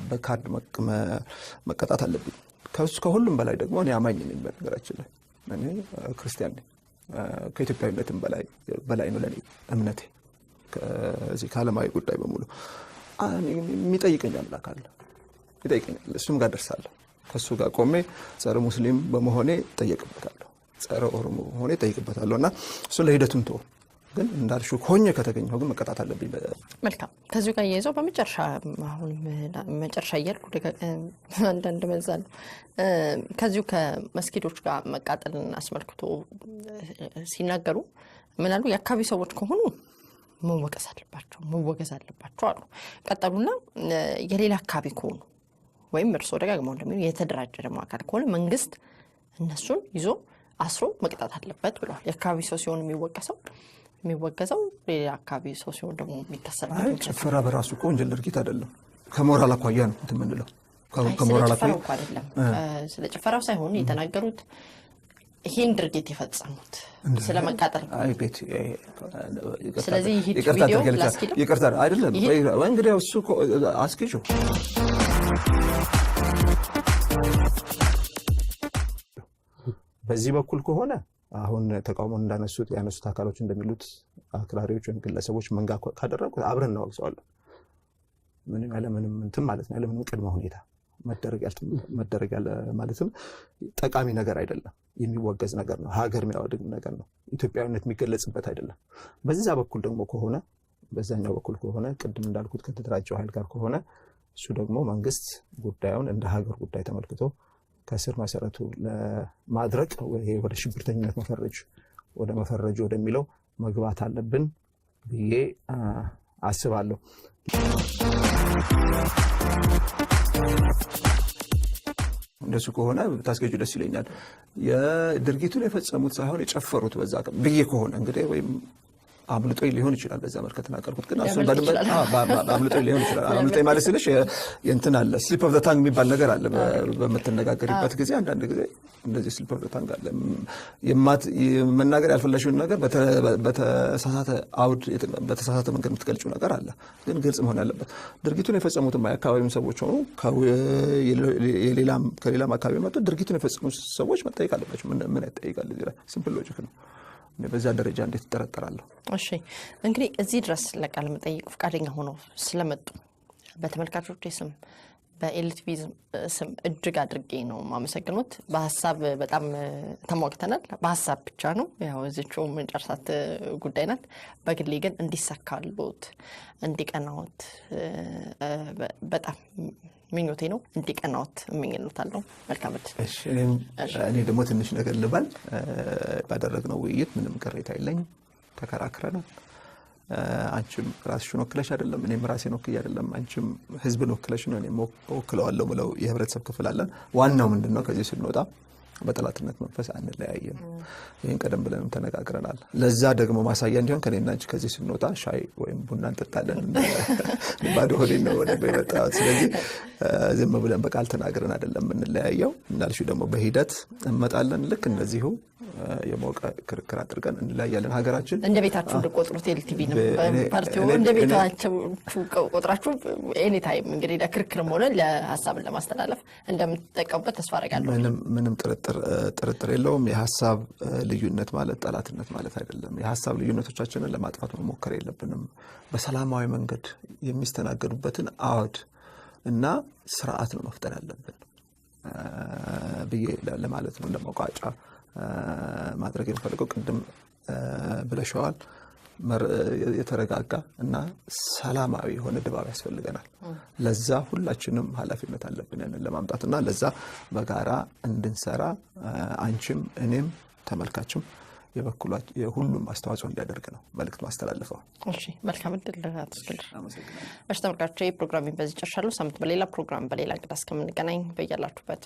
በካርድ መቀጣት አለብኝ። ከሁሉም በላይ ደግሞ እኔ አማኝ ነኝ። በነገራችን ላይ እኔ ክርስቲያን ነኝ። ከኢትዮጵያዊነትም በላይ ነው ለኔ እምነቴ። ከዚህ ከዓለማዊ ጉዳይ በሙሉ የሚጠይቀኝ አምላክ አለ፣ ይጠይቀኛል። እሱም ጋር ደርሳለሁ። ከሱ ጋር ቆሜ ጸረ ሙስሊም በመሆኔ እጠየቅበታለሁ፣ ጸረ ኦሮሞ በመሆኔ እጠየቅበታለሁ እና እሱ ለሂደቱን ተወው። ግን እንዳልሽው ሆኜ ከተገኘሁ ግን መቀጣት አለብኝ። መልካም። ከዚሁ ጋር እየይዘው በመጨረሻ አሁን መጨረሻ እያልኩ አንዳንድ መዛለሁ ከዚሁ ከመስጊዶች ጋር መቃጠልን አስመልክቶ ሲናገሩ ምን አሉ? የአካባቢ ሰዎች ከሆኑ መወገዝ አለባቸው አሉ። ቀጠሉና የሌላ አካባቢ ከሆኑ ወይም እርስዎ ደጋግመው እንደሚሉ የተደራጀ ደግሞ አካል ከሆነ መንግስት እነሱን ይዞ አስሮ መቅጣት አለበት ብለዋል። የአካባቢ ሰው ሲሆን የሚወገዘው ሌላ አካባቢ ሰው ሲሆን ደግሞ የሚታሰበው። ጭፈራ በራሱ እኮ ወንጀል ድርጊት አይደለም። ከሞራል አኳያ ነው የምንለው። ከሞራል አኳያ አይደለም። ስለ ጭፈራው ሳይሆን የተናገሩት ይሄን ድርጊት የፈጸሙት ስለመቃጠል ነው። አይ ቤት ስለዚህ ይሄ ቪዲዮ ይቅርታ አይደለም ወይ እንግዲህ እሱ አስኪጁ በዚህ በኩል ከሆነ አሁን ተቃውሞ ያነሱት አካሎች እንደሚሉት አክራሪዎች ወይም ግለሰቦች መንጋ ካደረጉት አብረን እናወግዘዋለን። ምንም ያለ ምንም እንትን ማለት ነው። ያለ ምንም ቅድመ ሁኔታ መደረግ ያለ ማለትም ጠቃሚ ነገር አይደለም። የሚወገዝ ነገር ነው። ሀገር የሚያወድግ ነገር ነው። ኢትዮጵያዊነት የሚገለጽበት አይደለም። በዛ በኩል ደግሞ ከሆነ በዛኛው በኩል ከሆነ ቅድም እንዳልኩት ከተደራጀው ኃይል ጋር ከሆነ እሱ ደግሞ መንግስት ጉዳዩን እንደ ሀገር ጉዳይ ተመልክቶ ከስር መሰረቱ ለማድረቅ ወደ ሽብርተኝነት መፈረጅ ወደሚለው መግባት አለብን ብዬ አስባለሁ። እንደሱ ከሆነ ታስገጁ ደስ ይለኛል። የድርጊቱን የፈጸሙት ሳይሆን የጨፈሩት በዛ ብዬ ከሆነ እንግዲህ ወይም አምልጦኝ ሊሆን ይችላል። በዛ መልኩ ተናገርኩት ግን እሱ በደንብ አምልጦኝ ሊሆን ይችላል። አምልጦኝ ማለት ስለሽ የእንትን አለ ስሊፕ ኦፍ ዘ ታንግ የሚባል ነገር አለ። በመተነጋገሪበት ጊዜ አንዳንድ ጊዜ እንደዚህ ስሊፕ ኦፍ ዘ ታንግ አለ። መናገር ያልፈለሽውን ነገር በተሳሳተ አውድ በተሳሳተ መንገድ የምትገልጪው ነገር አለ። ግን ግልጽ መሆን ያለበት ድርጊቱን የፈጸሙትም የአካባቢው ሰዎች ሆኑ ከሌላም አካባቢ መጡ ድርጊቱን የፈጸሙ ሰዎች መጠየቅ አለባቸው። ምን ያጠይቃል? እዚህ ላይ ሲምፕል ሎጂክ ነው። በዛ ደረጃ እንዴት ተጠረጠራለሁ? እሺ እንግዲህ እዚህ ድረስ ለቃለ መጠይቅ ፈቃደኛ ሆነው ስለመጡ በተመልካቾች ስም በኤልቲቪ ስም እጅግ አድርጌ ነው ማመሰግኖት። በሐሳብ በጣም ተሟግተናል። በሐሳብ ብቻ ነው ያው እዚህው መጨረሻት ጉዳይ ናት። በግሌ ግን እንዲሳካልዎት እንዲቀናዎት በጣም ምኞቴ ነው። እንዲቀናዎት እመኝልዎታለሁ። መልካም እድል። እሺ እኔ ደግሞ ትንሽ ነገር ልባል። ባደረግነው ውይይት ምንም ቅሬታ የለኝም። ተከራክረናል። አንቺም ራስሽን ወክለሽ አይደለም፣ እኔም ራሴን ወክዬ አይደለም። አንቺም ህዝብን ወክለሽ ነው፣ እኔም ወክለዋለሁ ብለው የህብረተሰብ ክፍል አለን። ዋናው ምንድነው ከዚህ ስንወጣ በጠላትነት መንፈስ አንለያየም። ይሄን ቀደም ብለንም ተነጋግረናል። ለዛ ደግሞ ማሳያ እንዲሆን ከኔና አንቺ ከዚህ ስንወጣ ሻይ ወይም ቡና እንጠጣለን። ባዶ ሆዴን ነው ወደ በመጣው። ስለዚህ ዝም ብለን በቃል ተናግረን አይደለም እንለያየው። እንዳልሽው ደግሞ በሂደት እንመጣለን። ልክ እንደዚሁ የሞቀ ክርክር አድርገን እንለያያለን። ሀገራችን እንደ ቤታችሁ እንደቆጥሩት ኤልቲቪ ነው ፓርቲው እንደ ቤታችሁ ቆጥራችሁ ኤኒ ታይም እንግዲህ ለክርክርም ሆነ ለሐሳብን ለማስተላለፍ እንደምትጠቀሙበት ተስፋ አደርጋለሁ። ምንም ጥርጥር የለውም። የሐሳብ ልዩነት ማለት ጠላትነት ማለት አይደለም። የሐሳብ ልዩነቶቻችንን ለማጥፋት መሞከር የለብንም። በሰላማዊ መንገድ የሚስተናገዱበትን አውድ እና ስርዓት ነው መፍጠር ያለብን። ብዬ ለማለት ነው ለመቋጫ ማድረግ የምፈልገው ቅድም ብለሽዋል የተረጋጋ እና ሰላማዊ የሆነ ድባብ ያስፈልገናል ለዛ ሁላችንም ኃላፊነት አለብን ያንን ለማምጣትና ለዛ በጋራ እንድንሰራ አንቺም እኔም ተመልካችም የሁሉም አስተዋጽኦ እንዲያደርግ ነው መልእክት ማስተላለፈው እሺ መልካም እድል አትስከልሽ እሺ ተመልካቾች ፕሮግራሚንግ በዚህ ጨርሻለሁ ሳምንት በሌላ ፕሮግራም በሌላ እንግዳ እስከምንገናኝ በያላችሁበት